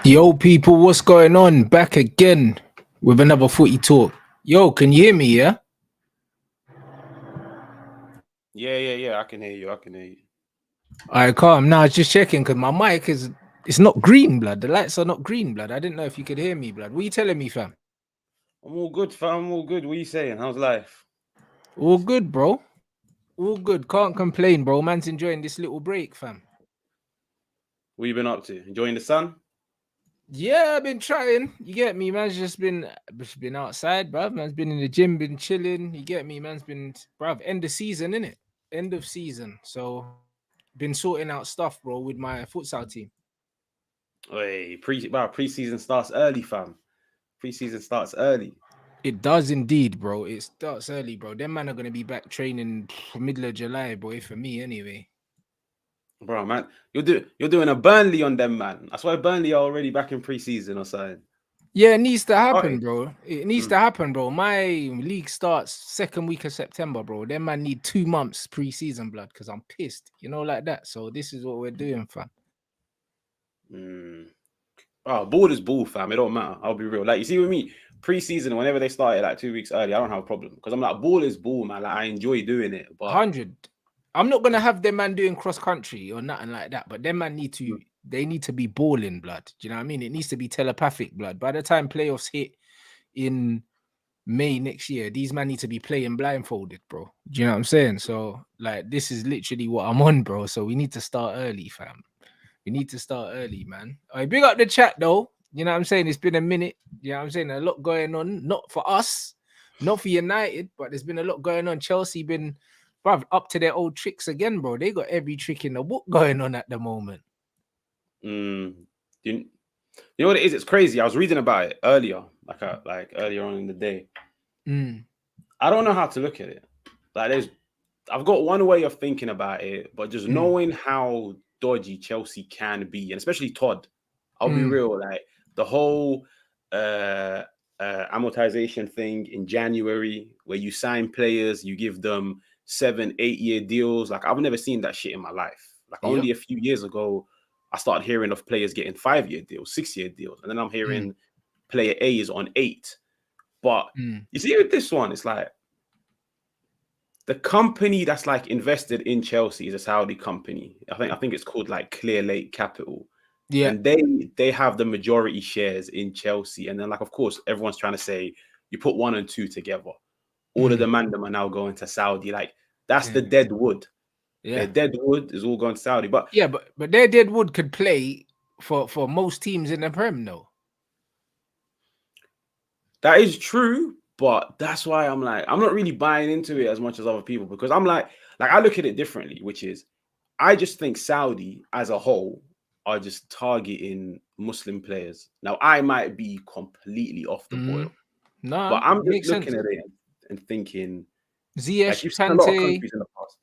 Yo, people, what's going on? Back again with another footy talk. Yo, can you hear me? Yeah. Yeah. I can hear you. All right, calm. Now, I was just checking because my mic it's not green, blood. The lights are not green, blood. I didn't know if you could hear me, blood. What are you telling me, fam? I'm all good, fam. I'm all good. What are you saying? How's life? All good, bro. All good. Can't complain, bro. Man's enjoying this little break, fam. What you been up to? Enjoying the sun? Yeah, I've been trying. You get me, man's just been outside, bruv. Man's been in the gym, been chilling. You get me, man's been, bruv. End of season, innit? End of season. So, been sorting out stuff, bro, with my futsal team. Hey, preseason starts early, fam. Preseason starts early. It does indeed, bro. It starts early, bro. Them man are gonna be back training middle of July, boy. For me, anyway. Bro, man. You're doing a Burnley on them, man. I swear Burnley are already back in preseason or something. Yeah, it needs to happen, Started. bro. It needs Mm. to happen, bro. My league starts second week of September, bro. Them man need 2 months pre-season, blood, because I'm pissed, like that. So this is what we're doing, fam. Mm. Oh, ball is ball, fam. It don't matter. I'll be real. Like, you see with me, preseason, whenever they started like 2 weeks early, I don't have a problem. Because I'm like, ball is ball, man. Like, I enjoy doing it. But 100. I'm not gonna have them man doing cross country or nothing like that, but them man they need to be balling, blood. Do you know what I mean? It needs to be telepathic, blood. By the time playoffs hit in May next year, these men need to be playing blindfolded, bro. Do you know what I'm saying? So, like, this is literally what I'm on, bro. So we need to start early, fam. We need to start early, man. All right, big up the chat though. You know what I'm saying? It's been a minute. You know what I'm saying? A lot going on. Not for us, not for United, but there's been a lot going on. Chelsea been, bruv, up to their old tricks again, bro. They got every trick in the book going on at the moment. you, you know what it is? It's crazy. I was reading about it earlier, like earlier on in the day. I don't know how to look at it. I've got one way of thinking about it, but just knowing how dodgy Chelsea can be, and especially Todd, I'll be real. Like the whole amortization thing in January, where you sign players, you give them 7, 8 year deals. Like I've never seen that shit in my life. Like Yep. only a few years ago, I started hearing of players getting 5 year deals, 6 year deals, and then I'm hearing player A is on 8. But you see with this one, it's like the company that's like invested in Chelsea is a Saudi company. I think it's called like Clear Lake Capital. Yeah. And they have the majority shares in Chelsea. And then like of course everyone's trying to say you put 1 and 2 together. All of the mandem are now going to Saudi. Like that's the dead wood. Yeah. Their dead wood is all going to Saudi. But yeah, but their Deadwood could play for most teams in the Prem, though. that is true. But that's why I'm like, I'm not really buying into it as much as other people because I'm like I look at it differently, which is I just think Saudi as a whole are just targeting Muslim players. Now, I might be completely off the boil, Nah, but I'm just makes looking sense. at it and thinking, like, Ziyech, you've seen a lot of Kante, countries in the past.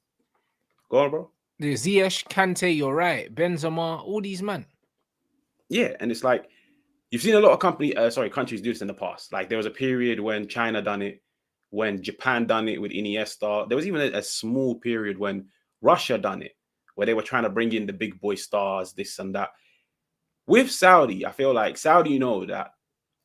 Go on, bro. the Ziyech, Kante, you're right. Benzema, all these men. Yeah, and it's like, you've seen a lot of countries do this in the past. Like, there was a period when China done it, when Japan done it with Iniesta. There was even a small period when Russia done it, where they were trying to bring in the big boy stars, this and that. With Saudi, I feel like Saudi, that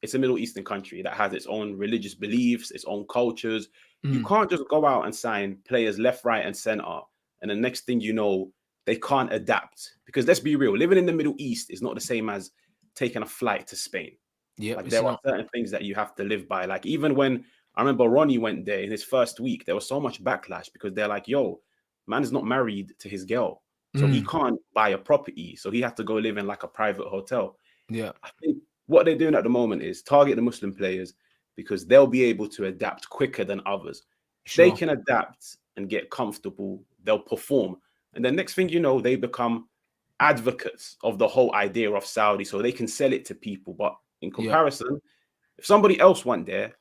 it's a Middle Eastern country that has its own religious beliefs, its own cultures. You can't just go out and sign players left, right, and center. And the next thing you know, they can't adapt. Because let's be real, living in the Middle East is not the same as taking a flight to Spain. Yep, Like it's there are not. certain things that you have to live by. Like even when I remember Ronnie went there in his first week, there was so much backlash because they're like, yo, man is not married to his girl. So he can't buy a property. So he had to go live in like a private hotel. Yeah. I think what they're doing at the moment is target the Muslim players because they'll be able to adapt quicker than others. If they Sure. can adapt and get comfortable, they'll perform. And the next thing you know, they become advocates of the whole idea of Saudi so they can sell it to people. But in Yeah. comparison, if somebody else went there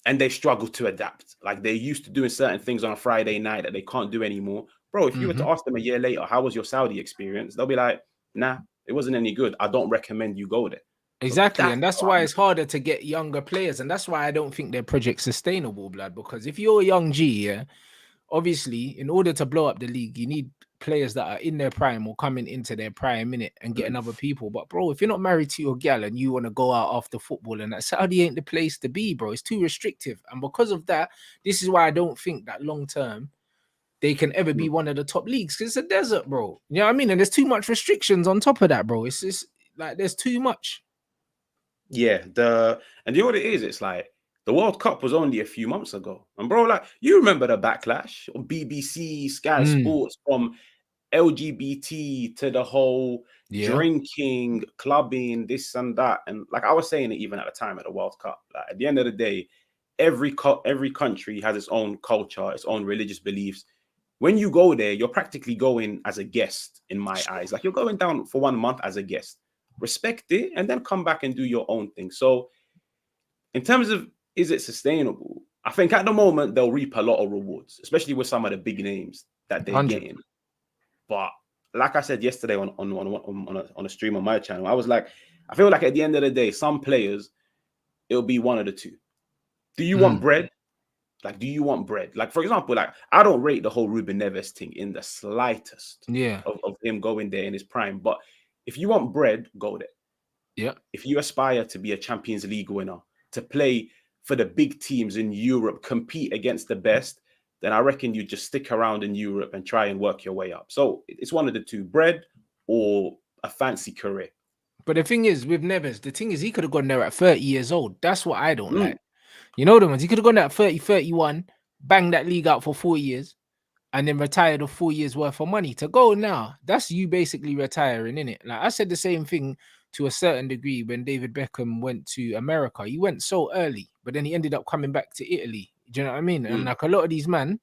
and they struggle to adapt, like they're used to doing certain things on a Friday night that they can't do anymore, bro, if you were to ask them a year later, how was your Saudi experience? They'll be like, nah, it wasn't any good. I don't recommend you go there. So Exactly. that's And that's what why I'm it's harder to get younger players. And that's why I don't think their project's sustainable, blood. Because if you're a young G, yeah, obviously, in order to blow up the league, you need players that are in their prime or coming into their prime in it and getting other people. But bro, if you're not married to your gal and you want to go out after football, and that Saudi ain't the place to be, bro. It's too restrictive. And because of that, this is why I don't think that long term they can ever be one of the top leagues, because it's a desert, bro. You know what I mean? And there's too much restrictions on top of that, bro. It's just like there's too much. Yeah, and you know what it is? It's like the World Cup was only a few months ago. And bro, like you remember the backlash on BBC, Sky Sports, from LGBT to the whole drinking, clubbing, this and that. And like I was saying it even at the time at the World Cup, like at the end of the day, every country has its own culture, its own religious beliefs. When you go there, you're practically going as a guest in my eyes. Like you're going down for 1 month as a guest. Respect it and then come back and do your own thing. So in terms of, is it sustainable? I think at the moment they'll reap a lot of rewards, especially with some of the big names that they're 100. getting. But like I said yesterday on a stream on my channel, I was like, I feel like at the end of the day, some players, it'll be one of the two. Do you want bread? Like, do you want bread? Like, for example, like I don't rate the whole Ruben Neves thing in the slightest of him going there in his prime. But if you want bread, go there. Yeah. If you aspire to be a Champions League winner, to play for the big teams in Europe, compete against the best, then I reckon you just stick around in Europe and try and work your way up. So it's one of the two, bread or a fancy career. But the thing is, with Neves, the thing is, he could have gone there at 30 years old. That's what I don't like. You know the ones, he could have gone there at 30, 31, banged that league out for 4 years, and then retired of 4 years worth of money. To go now, that's you basically retiring, innit? Like I said the same thing to a certain degree when David Beckham went to America. He went so early, but then he ended up coming back to Italy. Do you know what I mean? And like a lot of these men,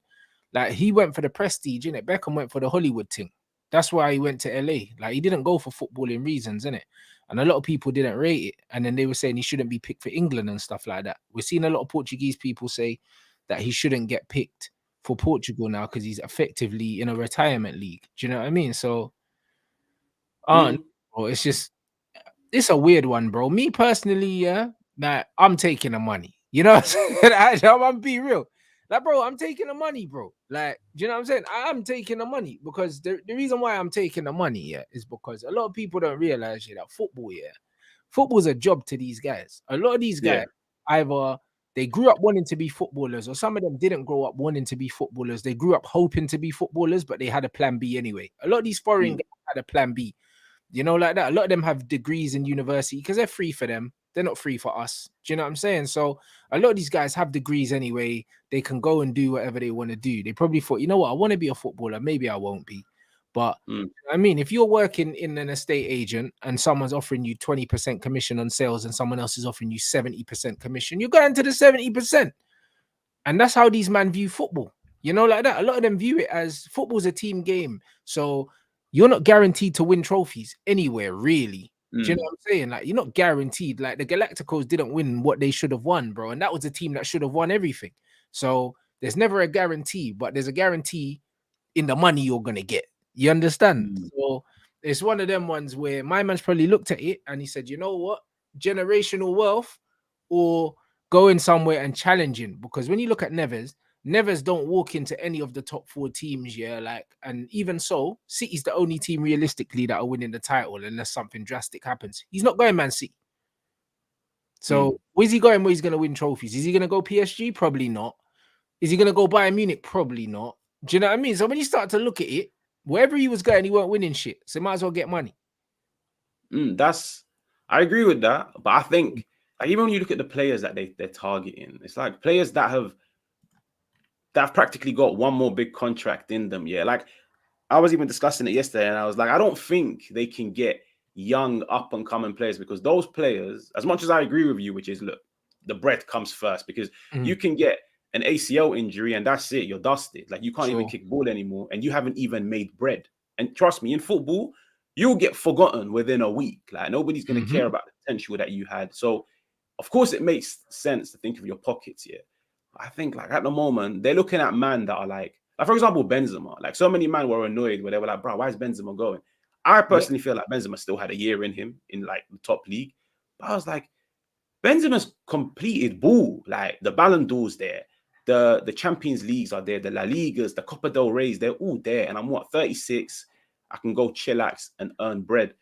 like he went for the prestige, innit? Beckham went for the Hollywood thing. That's why he went to LA. Like he didn't go for footballing reasons, innit? And a lot of people didn't rate it. And then they were saying he shouldn't be picked for England and stuff like that. We're seeing a lot of Portuguese people say that he shouldn't get picked for Portugal now because he's effectively in a retirement league. Do you know what I mean? So, it's just, it's a weird one, bro. Me personally, yeah, that I'm taking the money. You know what I'm saying? I'm being real. Like, bro, I'm taking the money, bro. Like, do you know what I'm saying? I'm taking the money because the reason why I'm taking the money, yeah, is because a lot of people don't realize, yeah, that football's a job to these guys. A lot of these guys, either they grew up wanting to be footballers, or some of them didn't grow up wanting to be footballers. They grew up hoping to be footballers, but they had a plan B anyway. A lot of these foreign guys had a plan B. You know, like that. A lot of them have degrees in university because they're free for them. They're not free for us. Do you know what I'm saying? So a lot of these guys have degrees anyway. They can go and do whatever they want to do. They probably thought, you know what, I want to be a footballer. Maybe I won't be. But I mean, if you're working in an estate agent and someone's offering you 20% commission on sales and someone else is offering you 70% commission, you're going to the 70%. And that's how these men view football. You know, like that. A lot of them view it as football's a team game. So you're not guaranteed to win trophies anywhere, really. Do you know what I'm saying? Like, you're not guaranteed. Like, the Galacticos didn't win what they should have won, bro. And that was a team that should have won everything. So there's never a guarantee, but there's a guarantee in the money you're going to get. You understand? So it's one of them ones where my man's probably looked at it and he said, you know what? Generational wealth or going somewhere and challenging. Because when you look at Neves don't walk into any of the top 4 teams, yeah. Like, and even so, City's the only team realistically that are winning the title unless something drastic happens. He's not going Man City. So where's he going where he's going to win trophies? Is he going to go PSG? Probably not. Is he going to go Bayern Munich? Probably not. Do you know what I mean? So when you start to look at it, wherever he was going, he weren't winning shit. So he might as well get money. I agree with that. But I think, like, even when you look at the players that they're targeting, it's like players that have practically got one more big contract in them. Yeah. Like I was even discussing it yesterday and I was like, I don't think they can get young up and coming players because those players, as much as I agree with you, which is, look, the bread comes first because you can get an ACL injury and that's it. You're dusted. Like you can't even kick ball anymore and you haven't even made bread. And trust me, in football, you'll get forgotten within a week. Like nobody's going to care about the potential that you had. So of course it makes sense to think of your pockets here. I think like at the moment, they're looking at man that are like for example, Benzema. Like so many men were annoyed where they were like, bro, why is Benzema going? I personally feel like Benzema still had a year in him in like the top league. But I was like, Benzema's completed ball. Like the Ballon d'Or's there. the Champions Leagues are there, the La Ligas, the Copa del Reys, they're all there. And I'm 36. I can go chillax and earn bread.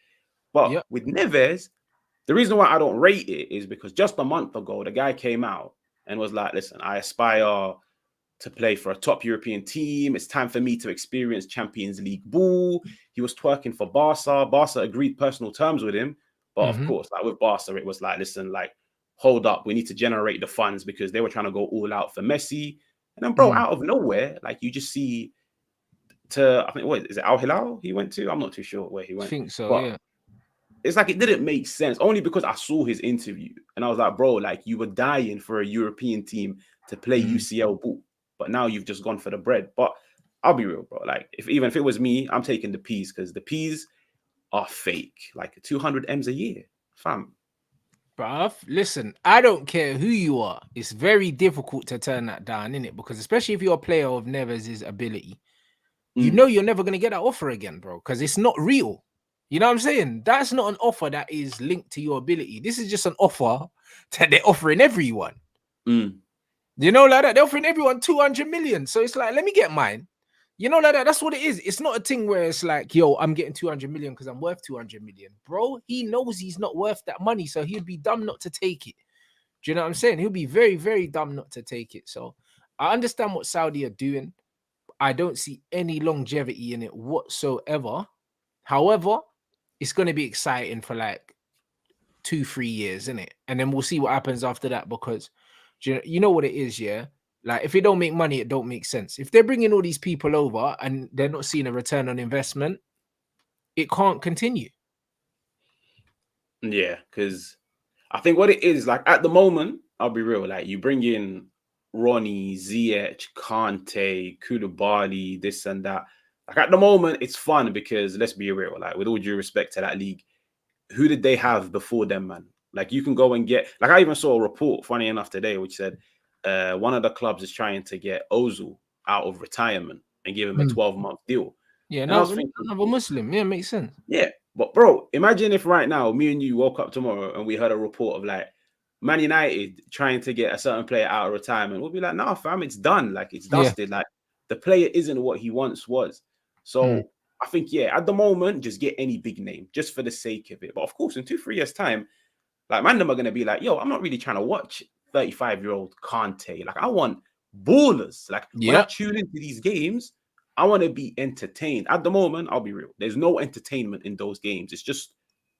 But Yep. with Neves, the reason why I don't rate it is because just a month ago, the guy came out and was like, listen, I aspire to play for a top European team. It's time for me to experience Champions League ball. He was twerking for Barca. Barca agreed personal terms with him. But of course, like with Barca, it was like, listen, like, hold up. We need to generate the funds because they were trying to go all out for Messi. And then, bro, out of nowhere, like you just see I think, what is it, Al Hilal he went to? I'm not too sure where he went. I think so, but yeah. it's like it didn't make sense only because I saw his interview and I was like, bro, like you were dying for a European team to play UCL ball, but now you've just gone for the bread. But I'll be real, bro. Like even if it was me, I'm taking the P's because the P's are fake. Like 200 M's a year, fam. Bruv, listen, I don't care who you are. It's very difficult to turn that down, innit? Because especially if you're a player of Neves' ability, you know you're never going to get that offer again, bro, because it's not real. You know what I'm saying? That's not an offer that is linked to your ability. This is just an offer that they're offering everyone. You know, like that. They're offering everyone 200 million. So it's like, let me get mine. You know, like that. That's what it is. It's not a thing where it's like, yo, I'm getting 200 million because I'm worth 200 million. Bro, he knows he's not worth that money. So he'd be dumb not to take it. Do you know what I'm saying? He'll be very, very dumb not to take it. So I understand what Saudi are doing. I don't see any longevity in it whatsoever. However, it's going to be exciting for like 2-3 years, isn't it? And then we'll see what happens after that because you know what it is, yeah? Like if it don't make money, it don't make sense. If they're bringing all these people over and they're not seeing a return on investment, it can't continue. Yeah, because I think what it is, like at the moment, I'll be real, like you bring in Ronnie, Ziyech, Kante, Koulibaly, this and that. Like at the moment, it's fun because let's be real, like with all due respect to that league, who did they have before them, man? Like you can go and get, like I even saw a report, funny enough, today, which said one of the clubs is trying to get Ozil out of retirement and give him a 12-month deal. Yeah, And I no, was thinking, another Muslim. Yeah, makes sense. yeah, but bro, imagine if right now me and you woke up tomorrow and we heard a report of like Man United trying to get a certain player out of retirement. We'll be like, nah, fam, it's done. Like it's dusted. Like the player isn't what he once was. So I think, yeah, at the moment, just get any big name just for the sake of it. But of course, in 2-3 years' time, like man, them are gonna be like, yo, I'm not really trying to watch 35-year-old Kante. Like I want ballers. Like when I tune into these games, I want to be entertained. At the moment, I'll be real. There's no entertainment in those games. It's just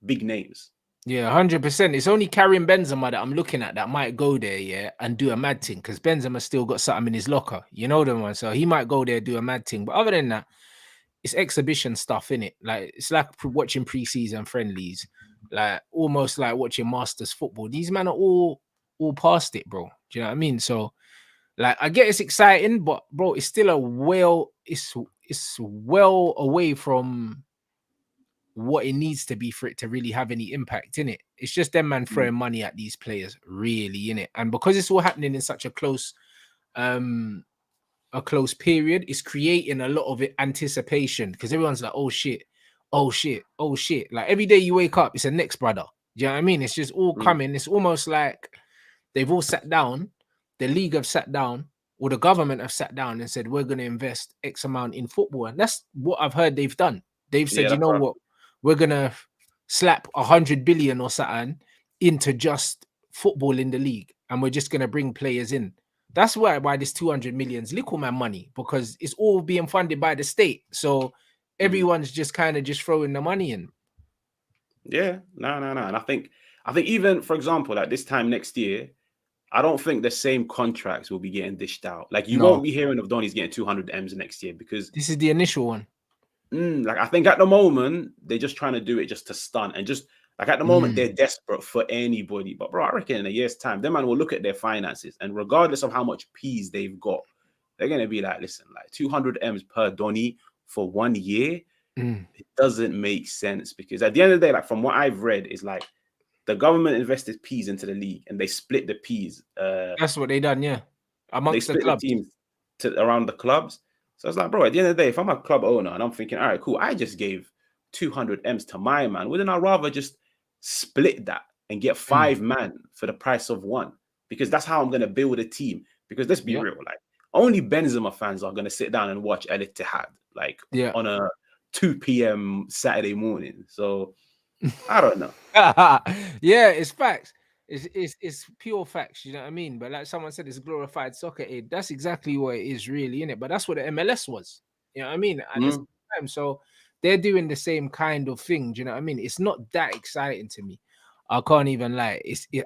big names. Yeah, 100%. It's only Karim Benzema that I'm looking at that might go there, yeah, and do a mad thing because Benzema still got something in his locker. You know the one, so he might go there do a mad thing. But other than that, it's exhibition stuff in it. Like it's like watching preseason friendlies, like almost like watching Masters football. These men are all past it, bro. Do you know what I mean? So, like, I get it's exciting, but bro, it's still it's well away from what it needs to be for it to really have any impact in it. It's just them man throwing money at these players, really, in it. And because it's all happening in such a close period, it's creating a lot of anticipation because everyone's like, oh shit, oh shit, oh shit. Like every day you wake up, it's a next brother. Do you know what I mean? It's just all coming. It's almost like they've all sat down, the league have sat down, or the government have sat down and said, we're going to invest X amount in football. And that's what I've heard they've done. They've said, you know what, we're going to slap 100 billion or something into just football in the league. And we're just going to bring players in. That's why this 200 million's little man money, because it's all being funded by the state. So everyone's just kind of just throwing the money in. Yeah, no. And I think even, for example, like this time next year, I don't think the same contracts will be getting dished out. Like you won't be hearing of Donny's getting 200 M's next year because this is the initial one. Like I think at the moment they're just trying to do it just to stunt and just like at the moment they're desperate for anybody. But bro, I reckon in a year's time, them man will look at their finances and regardless of how much P's they've got, they're gonna be like, listen, like 200 M's per Donny for 1 year, it doesn't make sense because at the end of the day, like from what I've read, is like the government invested P's into the league and they split the P's. That's what they done, yeah. Amongst they split the teams around the clubs. So it's like, bro, at the end of the day, if I'm a club owner and I'm thinking, all right, cool, I just gave 200 M's to my man, wouldn't I rather just split that and get 5 man for the price of one? Because that's how I'm going to build a team. Because let's be Yeah. real, like only Benzema fans are gonna sit down and watch El Ittihad like Yeah. on a 2 p.m. Saturday morning. So I don't know. Yeah, it's facts. It's pure facts, you know what I mean? But like someone said, it's glorified soccer aid. That's exactly what it is, really, innit? But that's what the MLS was. You know what I mean? At the same Mm, time, so they're doing the same kind of thing. Do you know what I mean? It's not that exciting to me. I can't even lie.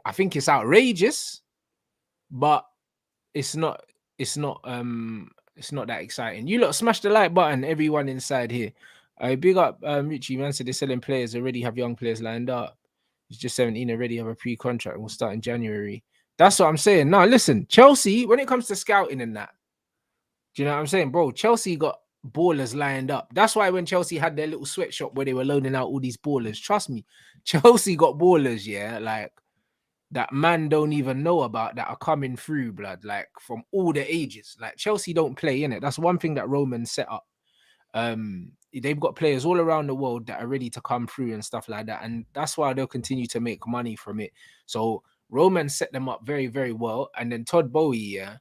I think it's outrageous, but it's not it's not that exciting. You lot smash the like button, everyone inside here. Big up Richie, man said they're selling players already, have young players lined up. He's just 17 already, have a pre-contract and will start in January. That's what I'm saying. Now listen, Chelsea, when it comes to scouting and that, do you know what I'm saying, bro? Chelsea got ballers lined up. That's why when Chelsea had their little sweatshop where they were loaning out all these ballers, trust me, Chelsea got ballers, yeah, like that man don't even know about that are coming through, blood, like from all the ages. Like Chelsea don't play in it. That's one thing that Roman set up. They've got players all around the world that are ready to come through and stuff like that, and that's why they'll continue to make money from it. So Roman set them up very, very well. And then Todd Bowie, yeah,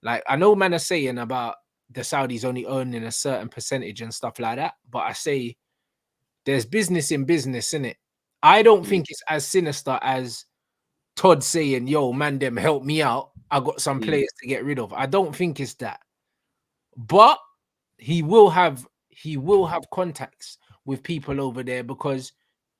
like I know man are saying about the Saudis only earning a certain percentage and stuff like that, but I say there's business in business, in it. I don't mm, think it's as sinister as Todd saying, yo, man, them help me out. I got some mm, players to get rid of. I don't think it's that. But he will have contacts with people over there because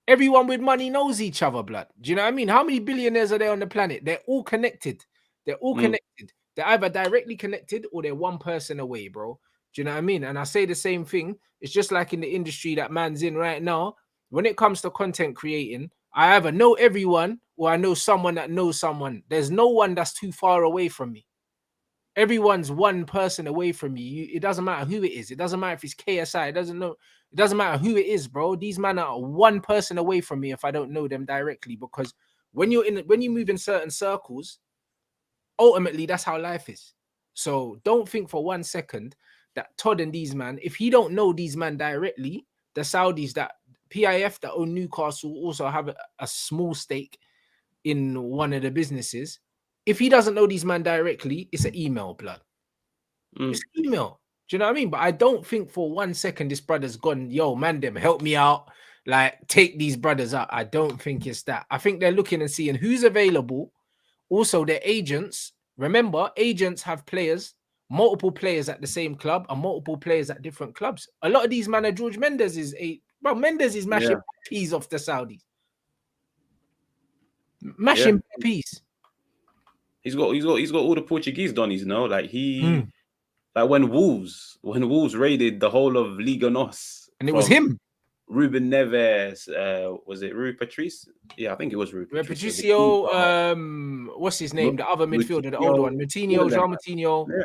everyone with money knows each other, blood. Do you know what I mean? How many billionaires are there on the planet? They're all connected. They're all mm. connected. They're either directly connected or they're one person away, bro. Do you know what I mean? And I say the same thing. It's just like in the industry that man's in right now. When it comes to content creating, I either know everyone or I know someone that knows someone. There's no one that's too far away from me. Everyone's one person away from you. It doesn't matter who it is. It doesn't matter if it's KSI. It doesn't know. It doesn't matter who it is, bro. These men are one person away from me if I don't know them directly. Because when you move in certain circles, ultimately that's how life is. So don't think for 1 second that Todd and these man, if he don't know these man directly, the Saudis that PIF that own Newcastle also have a small stake in one of the businesses. If he doesn't know these man directly, it's an email, blood. It's Mm. an email. Do you know what I mean? But I don't think for 1 second this brother's gone, yo, man, them help me out. Like, take these brothers out. I don't think it's that. I think they're looking and seeing who's available. Also, their agents. Remember, agents have players, multiple players at the same club and multiple players at different clubs. A lot of these man are George Mendes is Mendes is mashing Yeah, peas off the Saudis. yeah. Mashing peas. He's got all the Portuguese donnies, you know. Like Mm. like when Wolves raided the whole of Liga Nos And it was from him. Ruben Neves, was it Rui Patrice? Yeah, I think it was Rui Patricio, the Patricio, keeper. what's his name? The other midfielder, the older one, Moutinho, all Moutinho, of them. João Moutinho. Yeah.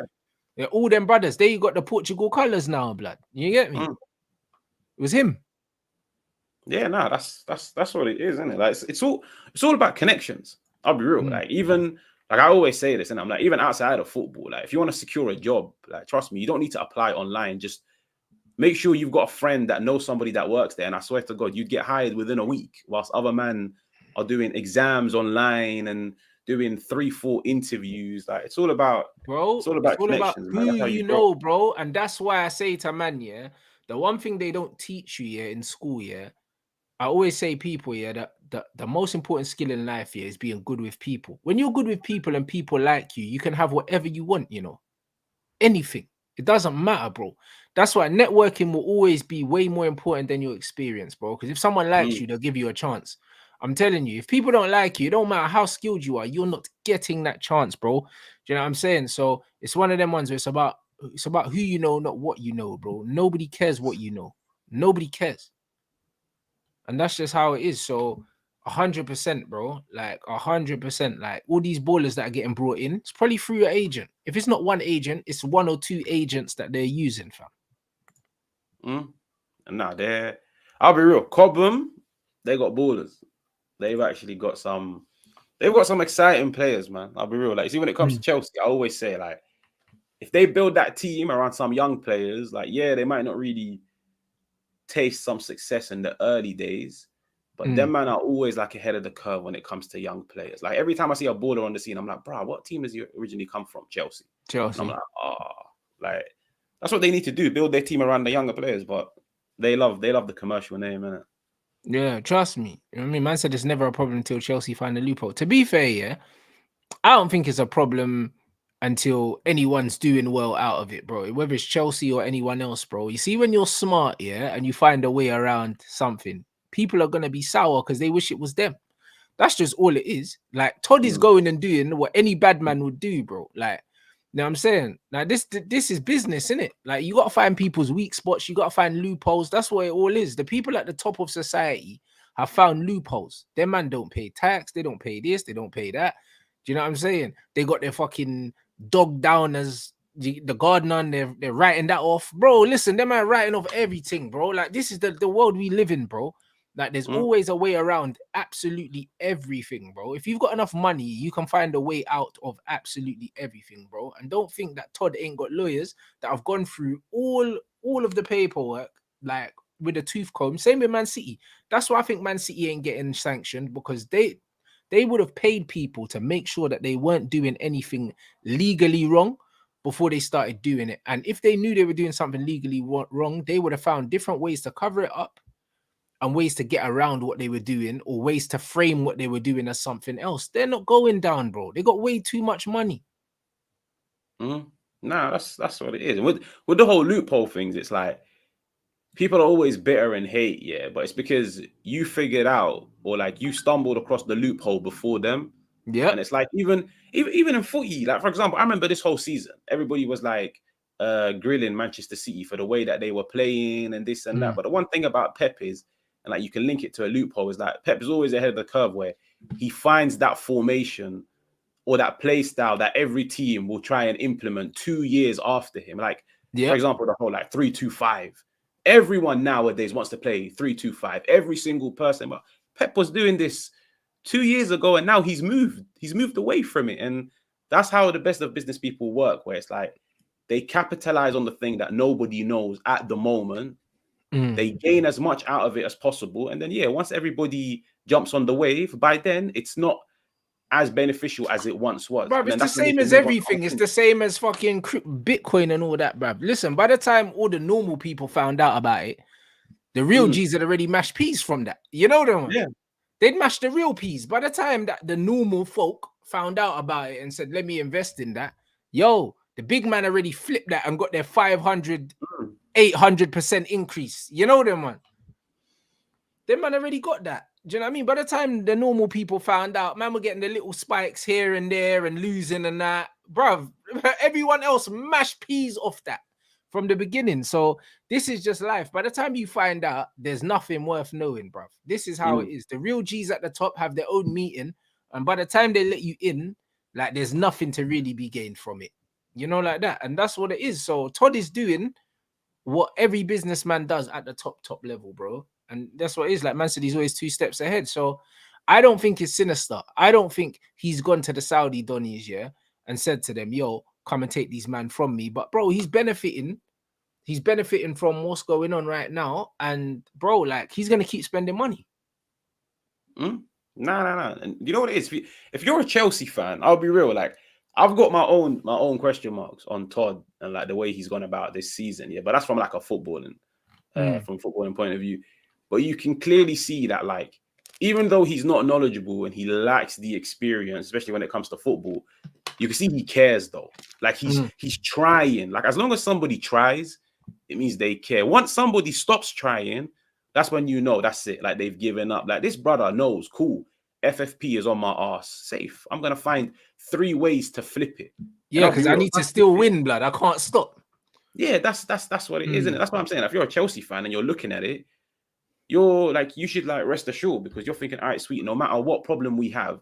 Yeah, all them brothers. They got the Portugal colours now, blood. You get me? Mm. It was him. Yeah, no, that's what it is, isn't it? Like it's all about connections. I'll be real. Mm. Like even like I always say this, and I'm like, even outside of football, like if you want to secure a job, like trust me, you don't need to apply online. Just make sure you've got a friend that knows somebody that works there. And I swear to God, you'd get hired within a week, whilst other men are doing exams online and doing 3-4 interviews. Like it's Bro, all it's about all about connections, man. who That's how you you grow. know, bro. And that's why I say to man, yeah, the one thing they don't teach you, yeah, in school, yeah. I always say people, yeah, that the most important skill in life, yeah, is being good with people. When you're good with people and people like you can have whatever you want, you know. Anything. It doesn't matter, bro. That's why networking will always be way more important than your experience, bro. Because if someone likes Mm. you, they'll give you a chance. I'm telling you, if people don't like you, it don't matter how skilled you are, you're not getting that chance, bro. Do you know what I'm saying? So it's one of them ones where it's about who you know, not what you know, bro. Nobody cares what you know. Nobody cares. And that's just how it is. So 100%, bro. Like 100%. Like all these ballers that are getting brought in, it's probably through your agent. If it's not one agent, it's one or two agents that they're using, fam. Mm. And now I'll be real. Cobham, they got ballers. They've actually got some. They've got some exciting players, man. I'll be real. Like, see, when it comes to Mm. Chelsea, I always say, like, if they build that team around some young players, like, yeah, they might not really taste some success in the early days, But them man are always like ahead of the curve when it comes to young players. Like every time I see a baller on the scene, I'm like, bro, what team has you originally come from? Chelsea. And I'm like, like that's what they need to do, build their team around the younger players. But they love the commercial name, innit? Yeah, trust me. I mean, man said it's never a problem until Chelsea find a loophole. To be fair, yeah, I don't think it's a problem until anyone's doing well out of it, bro. Whether it's Chelsea or anyone else, bro. You see, when you're smart, yeah, and you find a way around something, people are gonna be sour because they wish it was them. That's just all it is. Like Todd is going and doing what any bad man would do, bro. Like, you know what I'm saying? Like this is business, isn't it? Like you gotta find people's weak spots, you gotta find loopholes. That's what it all is. The people at the top of society have found loopholes. Them man don't pay tax, they don't pay this, they don't pay that. Do you know what I'm saying? They got their fucking dog down as the gardener and they're writing that off. Bro, listen, them man writing off everything, bro. Like this is the world we live in, bro. Like there's always a way around absolutely everything, bro. If you've got enough money, you can find a way out of absolutely everything, bro. And don't think that Todd ain't got lawyers that have gone through all of the paperwork, like with a tooth comb. Same with Man City. That's why I think Man City ain't getting sanctioned, because they would have paid people to make sure that they weren't doing anything legally wrong before they started doing it. And if they knew they were doing something legally wrong, they would have found different ways to cover it up and ways to get around what they were doing, or ways to frame what they were doing as something else. They're not going down, bro. They got way too much money. Nah, that's what it is. With the whole loophole things, it's like people are always bitter and hate, yeah, but it's because you figured out, or like you stumbled across the loophole before them. Yeah. And it's like even in footy, like for example, I remember this whole season, everybody was like grilling Manchester City for the way that they were playing and this and that. But the one thing about Pep is, and like you can link it to a loophole, is like Pep is always ahead of the curve, where he finds that formation or that play style that every team will try and implement 2 years after him. Like, for example, the whole like 3-2-5. Everyone nowadays wants to play 3-2-5. Every single person. But Pep was doing this 2 years ago, and now he's moved away from it. And that's how the best of business people work, where it's like they capitalize on the thing that nobody knows at the moment. They gain as much out of it as possible. And then, yeah, once everybody jumps on the wave, by then it's not as beneficial as it once was. Bruv, it's the same as everything. It's the same as fucking Bitcoin and all that, bruv. Listen, by the time all the normal people found out about it, the real G's had already mashed peas from that. You know them? Yeah. They'd mashed the real peas. By the time that the normal folk found out about it and said, let me invest in that, yo, the big man already flipped that and got their 500, 800% increase. You know them, man? Them man already got that. Do you know what I mean? By the time the normal people found out, man, we're getting the little spikes here and there and losing and that. Bruv, everyone else mashed peas off that from the beginning. So this is just life. By the time you find out, there's nothing worth knowing, bruv. This is how it is. The real G's at the top have their own meeting. And by the time they let you in, like there's nothing to really be gained from it. You know, like that. And that's what it is. So Todd is doing what every businessman does at the top level, bro. And that's what it is. Like Man City's always 2 steps ahead. So I don't think it's sinister. I don't think he's gone to the Saudi Donnies, yeah, and said to them, yo, come and take these man from me. But bro, he's benefiting from what's going on right now. And bro, like he's gonna keep spending money. No. And you know what it is? If you're a Chelsea fan, I'll be real. Like I've got my own question marks on Todd and like the way he's gone about this season. Yeah, but that's from like a footballing point of view. But you can clearly see that, like, even though he's not knowledgeable and he lacks the experience, especially when it comes to football, you can see he cares though. Like he's trying. Like as long as somebody tries, it means they care. Once somebody stops trying, that's when you know that's it. Like they've given up. Like this brother knows, cool. FFP is on my ass. Safe. I'm gonna find 3 ways to flip it. Yeah, because I need to still win, blood. I can't stop. Yeah, that's what it is, isn't it? That's what I'm saying. If you're a Chelsea fan and you're looking at it, you're like, you should like rest assured, because you're thinking, all right, sweet, no matter what problem we have,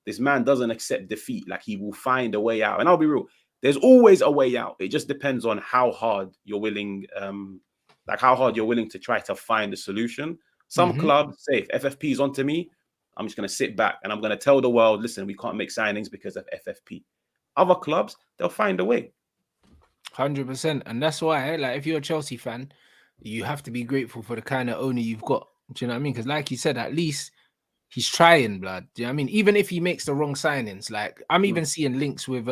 this man doesn't accept defeat. Like he will find a way out. And I'll be real, there's always a way out. It just depends on how hard you're willing, to try to find a solution. Some clubs say, if FFP is onto me, I'm just going to sit back and I'm going to tell the world, listen, we can't make signings because of FFP. Other clubs, they'll find a way. 100%. And that's why, like, if you're a Chelsea fan, you have to be grateful for the kind of owner you've got. Do you know what I mean? Because like you said, at least he's trying, blood. Do you know what I mean? Even if he makes the wrong signings, like I'm even seeing links with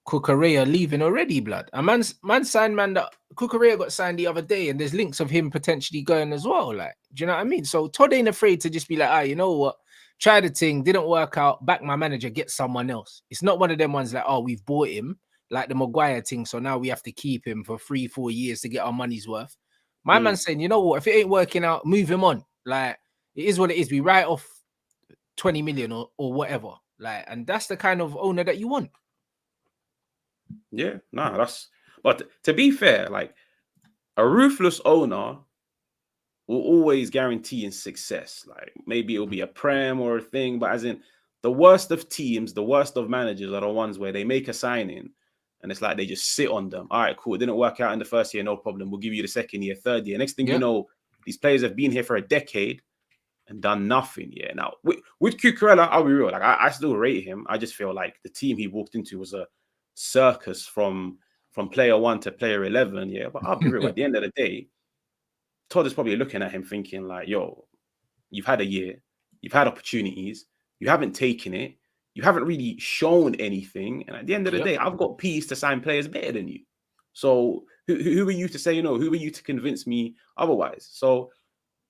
Cucurella leaving already, blood. A man signed man that Cucurella got signed the other day, and there's links of him potentially going as well. Like, do you know what I mean? So Todd ain't afraid to just be like, you know what? Try the thing, didn't work out. Back my manager, get someone else. It's not one of them ones like, oh, we've bought him, like the Maguire thing. So now we have to keep him for 3-4 years to get our money's worth. My man's saying, you know what? If it ain't working out, move him on. Like, it is what it is. We write off 20 million or whatever. Like, and that's the kind of owner that you want. Yeah, no, that's. But to be fair, like a ruthless owner will always guarantee success. Like maybe it'll be a prem or a thing, but as in the worst of teams, the worst of managers are the ones where they make a signing and it's like they just sit on them. All right, cool. It didn't work out in the first year, no problem. We'll give you the second year, third year. Next thing you know, these players have been here for a decade and done nothing. Yeah. Now with Cucurella, I'll be real. Like I still rate him. I just feel like the team he walked into was a circus from player 1 to player 11. Yeah, but I'll be real. At the end of the day, Todd is probably looking at him thinking like, yo, you've had a year, you've had opportunities, you haven't taken it, you haven't really shown anything. And at the end of the day, I've got peas to sign players better than you. So who are you to say, who are you to convince me otherwise? So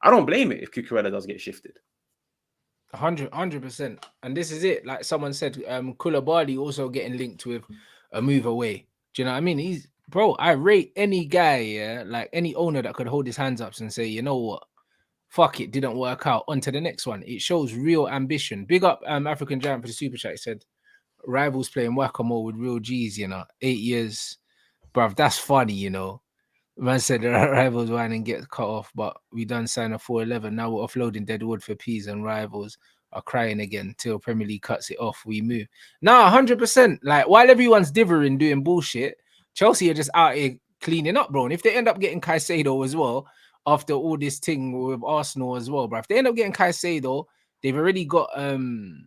I don't blame it if Cucurella does get shifted. 100%. And this is it. Like someone said, Koulibaly also getting linked with a move away. Do you know what I mean? I rate any guy, like any owner that could hold his hands up and say, you know what? Fuck it, didn't work out. On to the next one. It shows real ambition. Big up African Giant for the super chat. He said, rivals playing whack-a-mole with real G's, 8 years. Bruv, that's funny, Man said the rivals wine and get cut off, but we done sign a 411. Now we're offloading Deadwood for peas and rivals are crying again till Premier League cuts it off. We move. Nah, 100%. Like while everyone's divering doing bullshit, Chelsea are just out here cleaning up, bro. And if they end up getting Caicedo as well, after all this thing with Arsenal as well, bro. If they end up getting Caicedo, they've already got Enzo.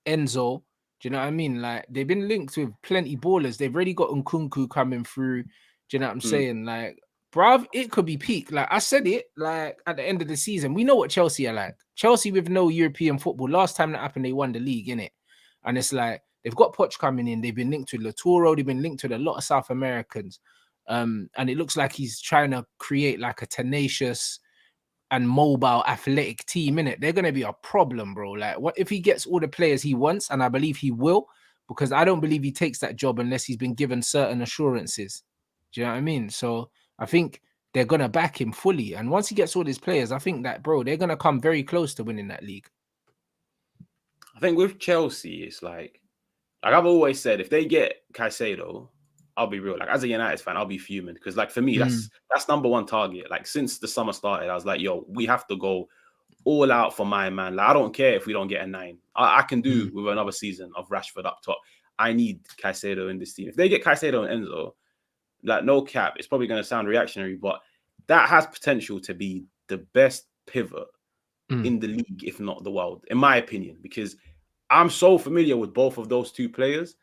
Do you know what I mean? Like they've been linked with plenty ballers. They've already got Nkunku coming through. Do you know what I'm saying? Like, bruv, it could be peak. Like I said it, like at the end of the season, we know what Chelsea are like. Chelsea with no European football. Last time that happened, they won the league, innit? And it's like they've got Poch coming in. They've been linked with Laturo. They've been linked with a lot of South Americans. And it looks like he's trying to create like a tenacious and mobile athletic team, innit? They're gonna be a problem, bro. Like, what if he gets all the players he wants? And I believe he will, because I don't believe he takes that job unless he's been given certain assurances. Do you know what I mean? So I think they're gonna back him fully. And once he gets all his players, I think that, bro, they're gonna come very close to winning that league. I think with Chelsea, it's like I've always said, if they get Caicedo, I'll be real. Like as a United fan, I'll be fuming because, like, for me, that's number one target. Like since the summer started, I was like, yo, we have to go all out for my man. Like I don't care if we don't get a 9. I can do with another season of Rashford up top. I need Caicedo in this team. If they get Caicedo and Enzo, like no cap, it's probably going to sound reactionary, but that has potential to be the best pivot in the league, if not the world, in my opinion, because I'm so familiar with both of those two players.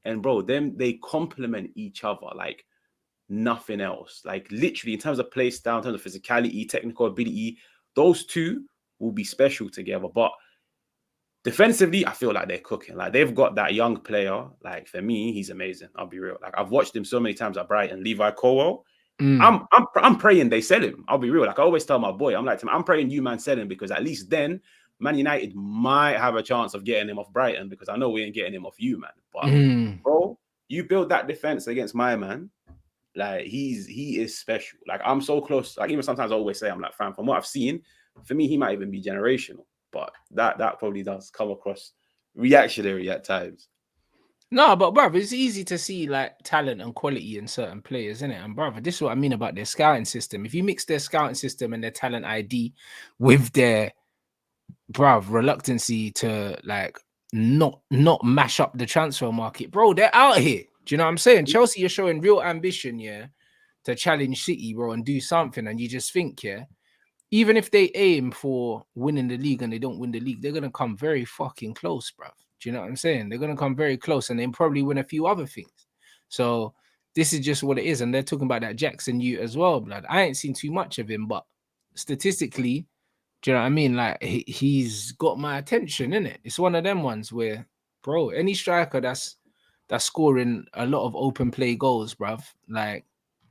And bro, they complement each other like nothing else. Like literally in terms of play style, in terms of physicality, technical ability, those two will be special together. But defensively, I feel like they're cooking. Like they've got that young player. Like for me, he's amazing. I'll be real. Like I've watched him so many times at Brighton, Levi Colwell. I'm praying they sell him. I'll be real. Like I always tell my boy, I'm like, I'm praying you man sell him, because at least then Man United might have a chance of getting him off Brighton, because I know we ain't getting him off you, man. But bro, you build that defense against my man. Like he is special. Like I'm so close. Like even sometimes I always say, I'm like, fam, from what I've seen, for me, he might even be generational. But that probably does come across reactionary at times. No, but bruv, it's easy to see like talent and quality in certain players, isn't it? And brother, this is what I mean about their scouting system. If you mix their scouting system and their talent ID with their reluctancy to like not mash up the transfer market, bro, they're out here. Do you know what I'm saying? Chelsea are showing real ambition, to challenge City, bro, and do something. And you just think, even if they aim for winning the league and they don't win the league, they're gonna come very fucking close, bro. Do you know what I'm saying? They're gonna come very close, and then probably win a few other things. So this is just what it is. And they're talking about that Jackson Ute as well, blood. I ain't seen too much of him, but statistically, do you know what I mean? Like he's got my attention, innit? It's one of them ones where, bro, any striker that's scoring a lot of open play goals, bruv, like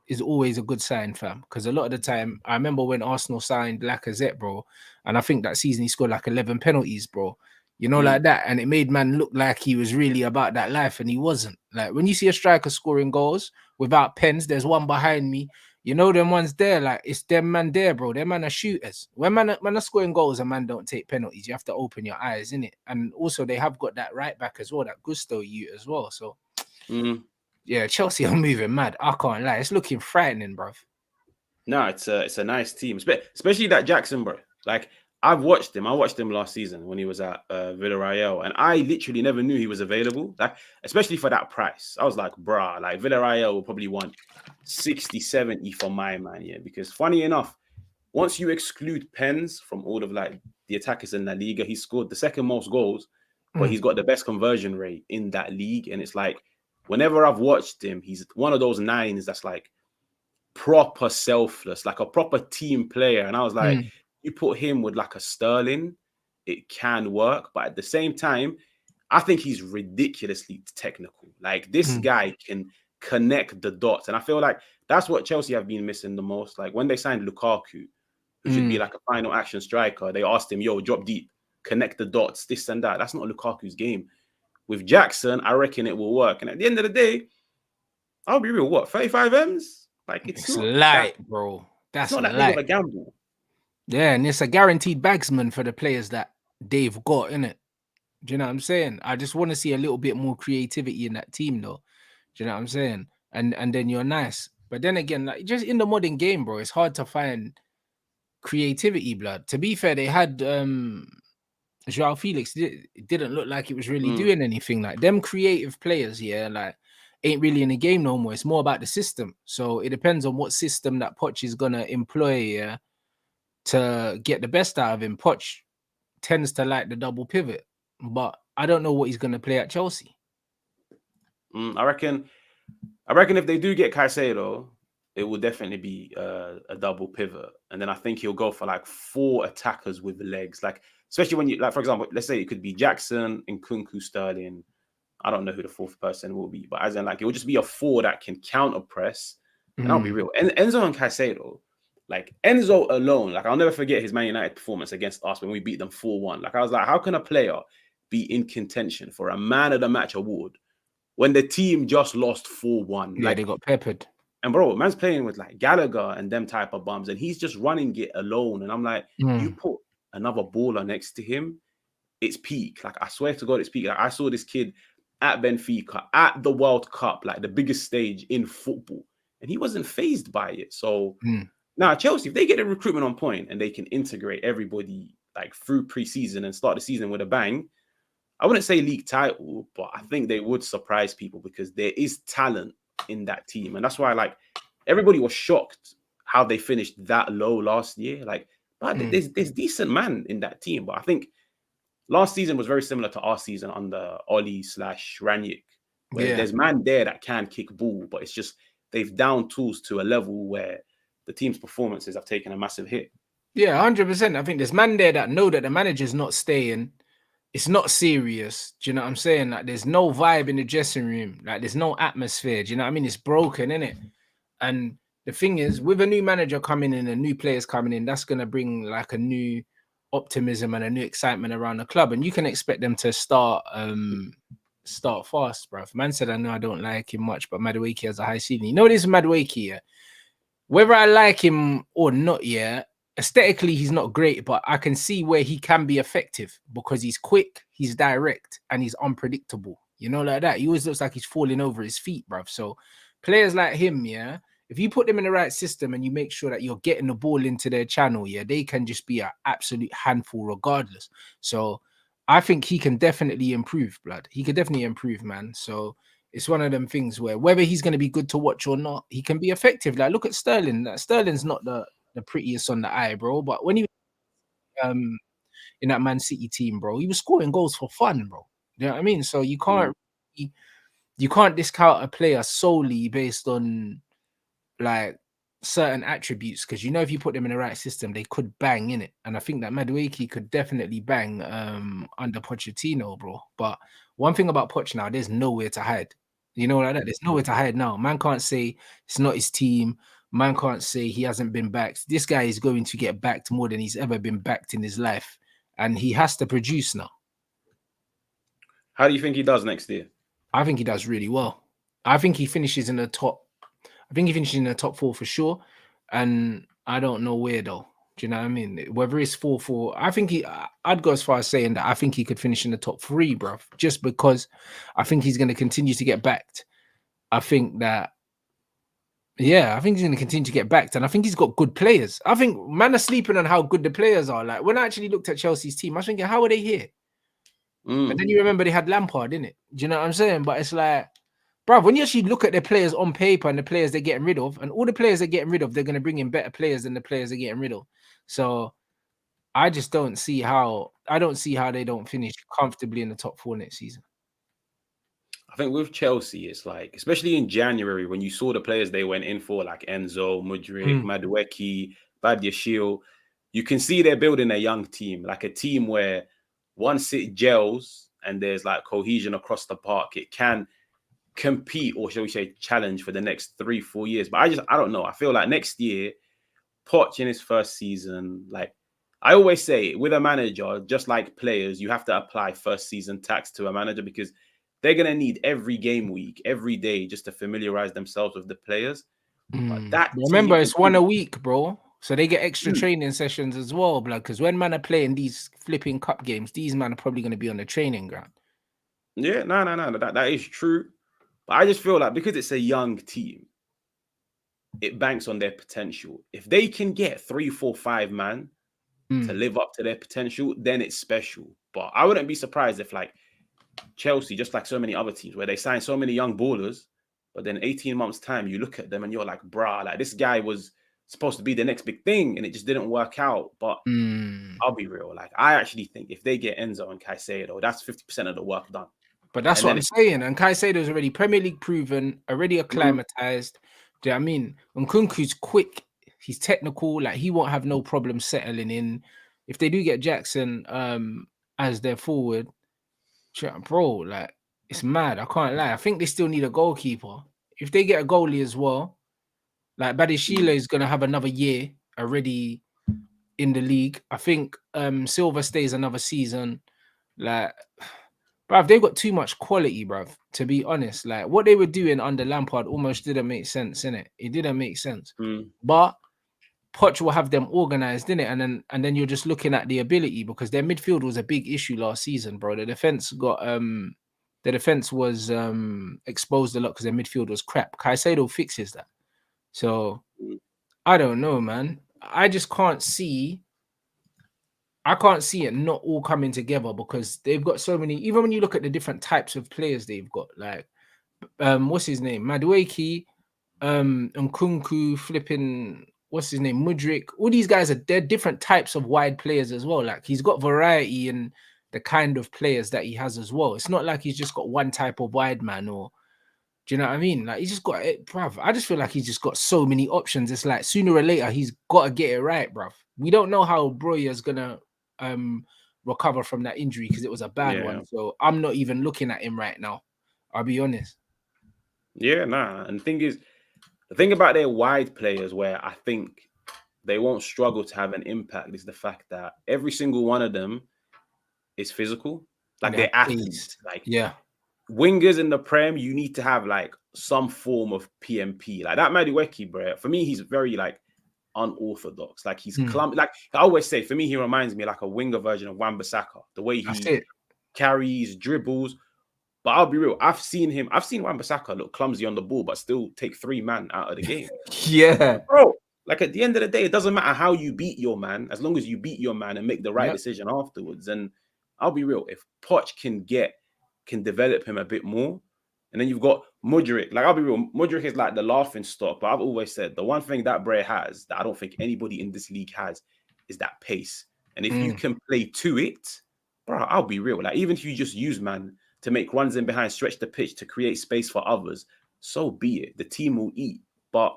is always a good sign, fam. Because a lot of the time, I remember when Arsenal signed Lacazette, bro, and I think that season he scored like 11 penalties, bro. You know, like that, and it made man look like he was really about that life, and he wasn't. Like when you see a striker scoring goals without pens, there's one behind me. You know them ones there, like it's them man there, bro. Them man are shooters. When man are scoring goals and man don't take penalties, you have to open your eyes, innit? And also they have got that right back as well, that Gusto you as well. So yeah, Chelsea are moving mad. I can't lie, it's looking frightening, bro. No, it's a nice team, especially that Jackson, bro. Like I've watched him. I watched him last season when he was at Villarreal, and I literally never knew he was available. Like especially for that price, I was like, bruh, like Villarreal will probably want 60, 70 for my man, yeah. Because funny enough, once you exclude Pens from all of like the attackers in La Liga, he scored the second most goals, but he's got the best conversion rate in that league. And it's like whenever I've watched him, he's one of those nines that's like proper selfless, like a proper team player. And I was like, you put him with like a Sterling, it can work. But at the same time, I think he's ridiculously technical. Like this guy can connect the dots. And I feel like that's what Chelsea have been missing the most. Like when they signed Lukaku, who should be like a final action striker, they asked him, yo, drop deep, connect the dots, this and that. That's not Lukaku's game. With Jackson, I reckon it will work. And at the end of the day, I'll be real, what, 35 M's? Like it's not light, bro. That's not that light. big of a gamble. Yeah, and it's a guaranteed bagsman for the players that they've got, innit? Do you know what I'm saying? I just want to see a little bit more creativity in that team, though. Do you know what I'm saying? And then you're nice. But then again, like just in the modern game, bro, it's hard to find creativity, blood. To be fair, they had Joao Felix. It didn't look like it was really doing anything. Like them creative players, yeah, like ain't really in the game no more. It's more about the system. So it depends on what system that Poch is gonna employ, yeah, to get the best out of him. Poch tends to like the double pivot, but I don't know what he's gonna play at Chelsea. I reckon if they do get Caicedo, it will definitely be a double pivot, and then I think he'll go for like 4 attackers with the legs. Like especially when you like, for example, let's say it could be Jackson, Nkunku, Sterling. I don't know who the 4th person will be, but as in like it will just be a 4 that can counter press. And I'll be real, Enzo and Caicedo, like Enzo alone, like I'll never forget his Man United performance against us when we beat them 4-1. Like I was like, how can a player be in contention for a Man of the Match award when the team just lost 4-1? Yeah, like they got peppered. And bro, man's playing with like Gallagher and them type of bums, and he's just running it alone. And I'm like, you put another baller next to him, it's peak. Like I swear to God, it's peak. Like I saw this kid at Benfica at the World Cup, like the biggest stage in football, and he wasn't phased by it. So now Chelsea, if they get the recruitment on point and they can integrate everybody like through preseason and start the season with a bang, I wouldn't say league title, but I think they would surprise people because there is talent in that team. And that's why like everybody was shocked how they finished that low last year. Like, but there's decent man in that team. But I think last season was very similar to our season under Oli/Ranić, where there's man there that can kick ball, but it's just they've down tools to a level where the team's performances have taken a massive hit. Yeah, 100%. I think there's man there that know that the manager's not staying. It's not serious. Do you know what I'm saying? Like, there's no vibe in the dressing room. Like, there's no atmosphere. Do you know what I mean? It's broken, isn't it? And the thing is, with a new manager coming in and new players coming in, that's going to bring like a new optimism and a new excitement around the club. And you can expect them to start fast, bro. Man said, I know I don't like him much, but Madueke has a high ceiling. You know what is Madueke, yeah? Whether I like him or not, yeah, aesthetically, he's not great, but I can see where he can be effective because he's quick, he's direct, and he's unpredictable. You know, like that. He always looks like he's falling over his feet, bruv. So players like him, yeah, if you put them in the right system and you make sure that you're getting the ball into their channel, yeah, they can just be an absolute handful regardless. So I think he can definitely improve, blood. He could definitely improve, man. So it's one of them things where whether he's going to be good to watch or not, he can be effective. Like, look at Sterling. Like, Sterling's not the prettiest on the eye, bro. But when he in that Man City team, bro, he was scoring goals for fun, bro. You know what I mean? So you can't discount a player solely based on like certain attributes because you know if you put them in the right system, they could bang in it. And I think that Madueke could definitely bang under Pochettino, bro. But one thing about Poch now, there's nowhere to hide. You know like that. There's nowhere to hide now. Man can't say it's not his team. Man can't say he hasn't been backed. This guy is going to get backed more than he's ever been backed in his life, and he has to produce now. How do you think he does next year? I think he does really well. I think he finishes in the top. I think he finishes in the top 4 for sure, and I don't know where though. Do you know what I mean? Whether it's 4-4, I think I'd go as far as saying that I think he could finish in the top 3, bruv. Just because I think he's going to continue to get backed. I think that, yeah, I think he's going to continue to get backed, and I think he's got good players. I think man are sleeping on how good the players are. Like when I actually looked at Chelsea's team, I was thinking, how are they here? And then you remember they had Lampard, didn't it? Do you know what I'm saying? But it's like, bro, when you actually look at the players on paper and the players they're getting rid of, and all the players they're getting rid of, they're going to bring in better players than the players they're getting rid of. So I just don't see how they don't finish comfortably in the top 4 next season. I think with Chelsea, it's like, especially in January, when you saw the players they went in for, like Enzo, Mudryk, Madueke, Badiashile, you can see they're building a young team, like a team where once it gels and there's like cohesion across the park, it can compete, or shall we say challenge, for the next 3-4 years. But I don't know. I feel like next year, Poch in his first season, like I always say with a manager, just like players, you have to apply first season tax to a manager because they're going to need every game week, every day, just to familiarize themselves with the players. But that team, remember, it's 1 a week, bro. So they get extra training sessions as well, blood. Because when man are playing these flipping cup games, these man are probably going to be on the training ground. Yeah, no. That is true. But I just feel like because it's a young team, it banks on their potential. If they can get 3, 4, 5 man to live up to their potential, then it's special. But I wouldn't be surprised if like Chelsea, just like so many other teams, where they sign so many young ballers, but then 18 months time, you look at them and you're like, bruh, like this guy was supposed to be the next big thing and it just didn't work out. But I'll be real. Like, I actually think if they get Enzo and Caicedo, that's 50% of the work done. But that's what I'm saying. And Caicedo's already Premier League proven, already acclimatized. Do you know what I mean? Nkunku's quick, he's technical, like he won't have no problem settling in. If they do get Jackson as their forward, bro, like it's mad. I can't lie. I think they still need a goalkeeper. If they get a goalie as well, like Badiashile is gonna have another year already in the league. I think Silva stays another season. Like, bruv, they've got too much quality, bruv. To be honest, like what they were doing under Lampard almost didn't make sense, innit? It didn't make sense. But Poch will have them organized, innit? And then you're just looking at the ability because their midfield was a big issue last season, bro. The defense was exposed a lot because their midfield was crap. Caicedo fixes that. So I don't know, man. I just can't see. I can't see it not all coming together because they've got so many. Even when you look at the different types of players they've got, like what's his name, Madueke, Nkunku, flipping, what's his name, Mudryk. All these guys they're different types of wide players as well. Like he's got variety in the kind of players that he has as well. It's not like he's just got one type of wide man, or do you know what I mean? Like he's just got it, bruv. I just feel like he's just got so many options. It's like sooner or later he's got to get it right, bruv. We don't know how Broyer's gonna recover from that injury because it was a bad one. So I'm not even looking at him right now. I'll be honest. Yeah, nah. And the thing about their wide players where I think they won't struggle to have an impact is the fact that every single one of them is physical. Like they're athletes. Like wingers in the Prem, you need to have like some form of PMP. Like that Madueke, bro. For me, he's very like unorthodox. Like he's clumsy. Like I always say, for me, he reminds me like a winger version of Wan-Bissaka. The way he carries, dribbles. But I'll be real. I've seen Wan-Bissaka look clumsy on the ball, but still take 3 man out of the game. Bro. Like at the end of the day, it doesn't matter how you beat your man, as long as you beat your man and make the right decision afterwards. And I'll be real, if Poch can develop him a bit more, and then you've got Mudryk. Like I'll be real, Mudryk is like the laughing stock. But I've always said the one thing that Bray has that I don't think anybody in this league has is that pace. And if you can play to it, bro, I'll be real. Like even if you just use man to make runs in behind, stretch the pitch to create space for others, so be it. The team will eat. But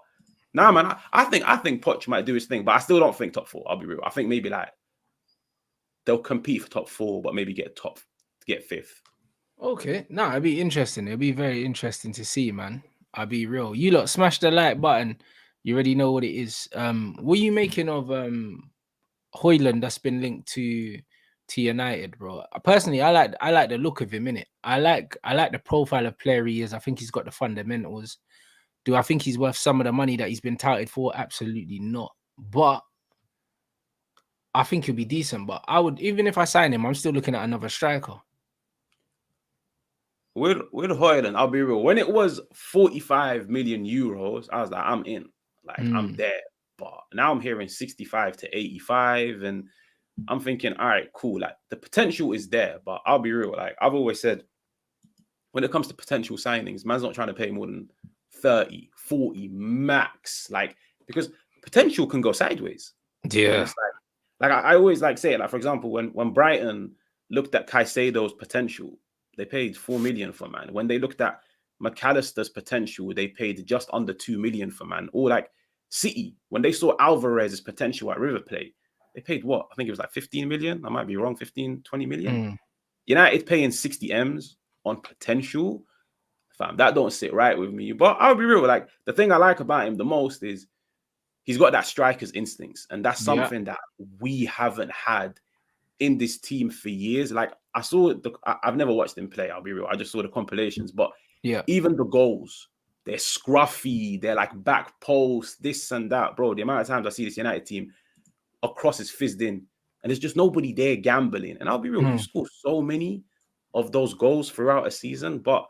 Nah, man, I think Poch might do his thing, but I still don't think top four. I'll be real. I think maybe like they'll compete for top four, but maybe get fifth. Okay, no, it'd be interesting. It'd be very interesting to see, man. I'll be real. You lot smash the like button. You already know what it is. What are you making of Hoyland that's been linked to United, bro? Personally, I like the look of him in it. I like the profile of player he is. I think he's got the fundamentals. Do I think he's worth some of the money that he's been touted for? Absolutely not. But I think he'll be decent. But I would, even if I sign him, I'm still looking at another striker. With Hoyland, I'll be real. When it was 45 million euros, I was like, I'm in. Like, I'm there. But now I'm hearing 65 to 85. And I'm thinking, all right, cool. Like, the potential is there. But I'll be real. Like, I've always said, when it comes to potential signings, man's not trying to pay more than 30, 40 max. Like, because potential can go sideways. Yeah. And it's like I always like say it. Like, for example, when Brighton looked at Caicedo's potential, they paid 4 million for man. When they looked at McAllister's potential, they paid just under 2 million for man. Or like City, when they saw Alvarez's potential at River Plate, they paid what? I think it was like 15 million. I might be wrong, 15, 20 million. United paying 60 M's on potential. Fam, that don't sit right with me. But I'll be real. Like, the thing I like about him the most is he's got that striker's instincts. And that's something that we haven't had in this team for years. Like, I've never watched him play, I'll be real. I just saw the compilations. But even the goals, they're scruffy, they're like back post, this and that. Bro, the amount of times I see this United team, a cross is fizzed in, and there's just nobody there gambling. And I'll be real, you score so many of those goals throughout a season. But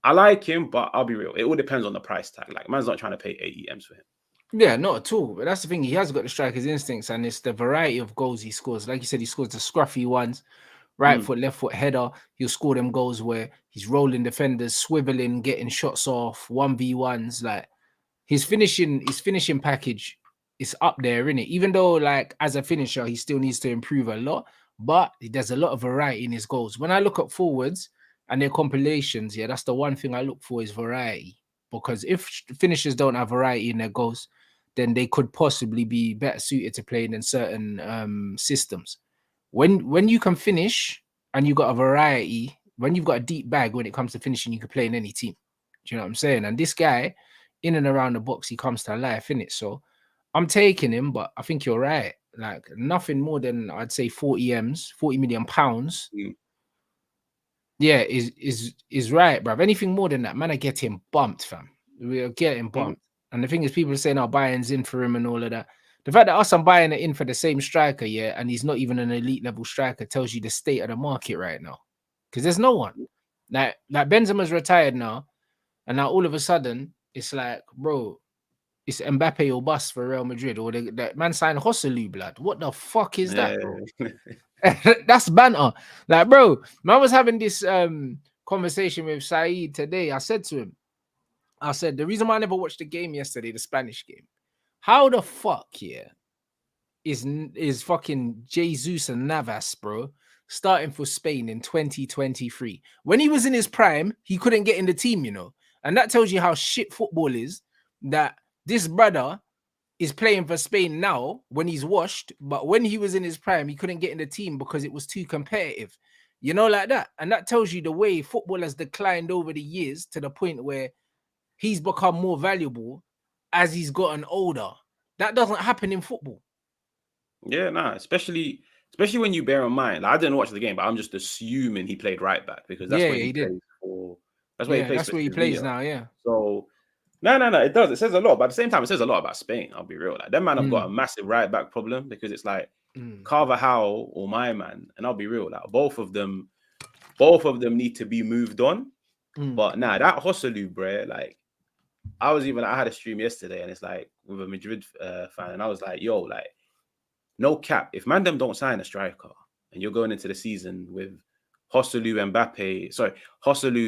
I like him, but I'll be real, it all depends on the price tag. Like, man's not trying to pay 80 M's for him. Yeah, not at all. But that's the thing. He has got the striker's instincts, and it's the variety of goals he scores. Like you said, he scores the scruffy ones, right foot, left foot header. He'll score them goals where he's rolling defenders, swiveling, getting shots off, 1v1s. Like, his finishing package is up there, isn't it? Even though, like, as a finisher, he still needs to improve a lot. But there's a lot of variety in his goals. When I look at forwards and their compilations, yeah, that's the one thing I look for is variety. Because if finishers don't have variety in their goals, then they could possibly be better suited to playing in certain systems. When you can finish and you got a variety, when you've got a deep bag when it comes to finishing, you can play in any team. Do you know what I'm saying? And this guy, in and around the box, he comes to life, innit? So I'm taking him, but I think you're right. Like, nothing more than, I'd say, 40 million pounds. Yeah, is right, bruv. Anything more than that, man, I get him bumped, fam. We are getting bumped. And the thing is, people are saying, "Oh, buying's in for him" and all of that. The fact that I'm buying it in for the same striker, yeah, and he's not even an elite level striker, tells you the state of the market right now. Because there's no one. Like Benzema's retired now, and now all of a sudden it's like, bro, it's Mbappe or bust for Real Madrid, or that man signed Joselu, blood. What the fuck is that, bro? That's banter. Like, bro, man was having this conversation with Saeed today. I said to him, the reason why I never watched the game yesterday, the Spanish game, how the fuck, yeah, is fucking Jesus and Navas, bro, starting for Spain in 2023. When he was in his prime, he couldn't get in the team, you know. And that tells you how shit football is, that this brother is playing for Spain now when he's washed, but when he was in his prime, he couldn't get in the team because it was too competitive, you know, like that. And that tells you the way football has declined over the years to the point where he's become more valuable as he's gotten older. That doesn't happen in football. Yeah, nah, especially when you bear in mind, like, I didn't watch the game, but I'm just assuming he played right back because that's where he plays for. That's where he plays. That's where he plays now. Yeah. So no, it does. It says a lot, but at the same time, it says a lot about Spain. I'll be real. Like, them man have got a massive right back problem because it's like Carvajal or my man, and I'll be real. Like, both of them need to be moved on. But nah, that Joselu, bro, like, I had a stream yesterday, and it's like with a Madrid fan, and I was like, yo, like, no cap. If man them don't sign a striker, and you're going into the season with Joselu,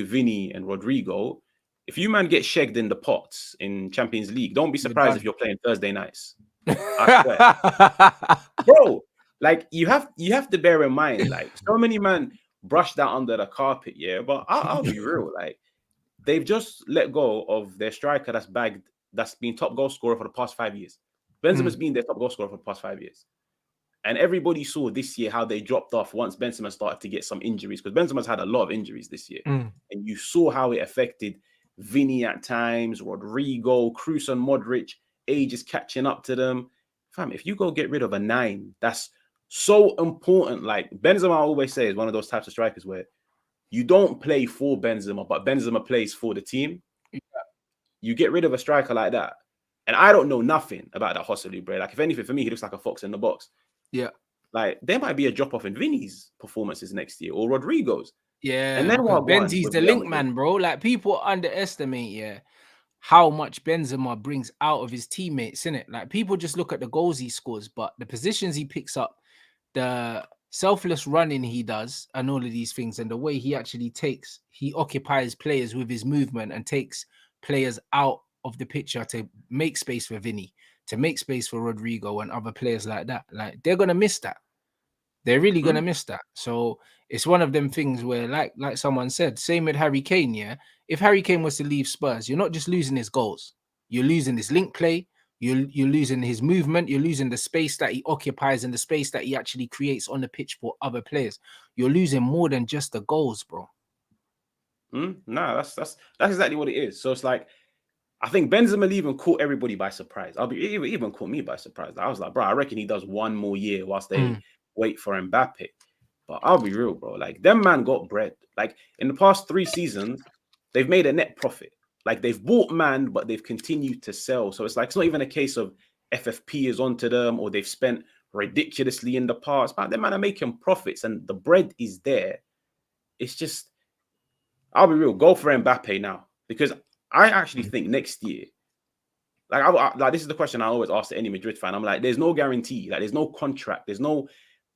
Vini, and Rodrigo, if you man get shagged in the pots in Champions League, don't be surprised if you're playing Thursday nights. I swear. Bro, like, you have to bear in mind, like, so many man brush that under the carpet, yeah. But I'll be real, like, they've just let go of their striker that's bagged that's been top goal scorer for the past 5 years. Benzema's been their top goal scorer for the past 5 years. And everybody saw this year how they dropped off once Benzema started to get some injuries, because Benzema's had a lot of injuries this year. And you saw how it affected Vinny at times, Rodrigo, Kroos and Modric, age is catching up to them. Fam, if you go get rid of a 9, that's so important. Like Benzema, I always say, is one of those types of strikers where you don't play for Benzema, but Benzema plays for the team. Yeah. You get rid of a striker like that. And I don't know nothing about that Joselu, bro. Like, if anything, for me, he looks like a fox in the box. Yeah. Like, there might be a drop-off in Vinny's performances next year, or Rodrigo's. Yeah. And then what? Benzi's the link man, bro. Like, people underestimate, how much Benzema brings out of his teammates, innit? Like, people just look at the goals he scores, but the positions he picks up, the selfless running he does, and all of these things, and the way he occupies players with his movement and takes players out of the picture to make space for Vinny, to make space for Rodrigo and other players like that. Like, they're gonna miss that. They're really gonna miss that. So it's one of them things where, like someone said, same with Harry Kane. Yeah, if Harry Kane was to leave Spurs, you're not just losing his goals, you're losing his link play. You're losing his movement. You're losing the space that he occupies and the space that he actually creates on the pitch for other players. You're losing more than just the goals, bro. Nah, that's exactly what it is. So it's like, I think Benzema even caught everybody by surprise. Even caught me by surprise. I was like, bro, I reckon he does one more year whilst they wait for Mbappe. But I'll be real, bro. Like, them man got bread. Like, in the past 3 seasons, they've made a net profit. Like, they've bought man, but they've continued to sell. So it's like, it's not even a case of FFP is onto them or they've spent ridiculously in the past. But them man are making profits and the bread is there. It's just, I'll be real, go for Mbappe now. Because I actually think next year, like this is the question I always ask to any Madrid fan. I'm like, there's no guarantee. Like, there's no contract. There's no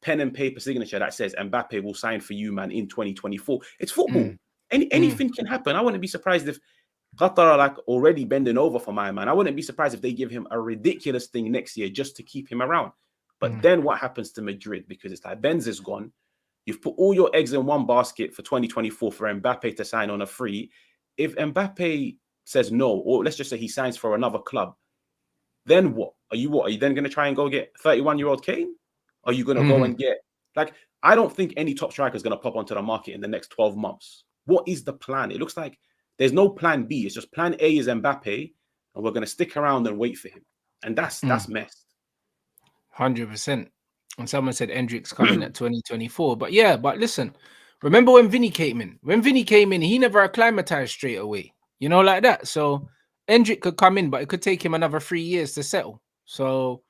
pen and paper signature that says Mbappe will sign for you, man, in 2024. It's football. Anything can happen. I wouldn't be surprised if Qatar are like already bending over for my man. I wouldn't be surprised if they give him a ridiculous thing next year just to keep him around. But then what happens to Madrid? Because it's like, Benz is gone. You've put all your eggs in one basket for 2024 for Mbappe to sign on a free. If Mbappe says no, or let's just say he signs for another club, then what? Are you then going to try and go get 31-year-old Kane? Are you going to go and get, like, I don't think any top striker is going to pop onto the market in the next 12 months. What is the plan? It looks like there's no plan B. It's just plan A is Mbappe, and we're going to stick around and wait for him. And that's messed. 100%. And someone said Endrick's coming at 2024. But yeah, but listen, remember when Vinny came in? When Vinny came in, he never acclimatized straight away. You know, like that. So Endrick could come in, but it could take him another 3 years to settle. So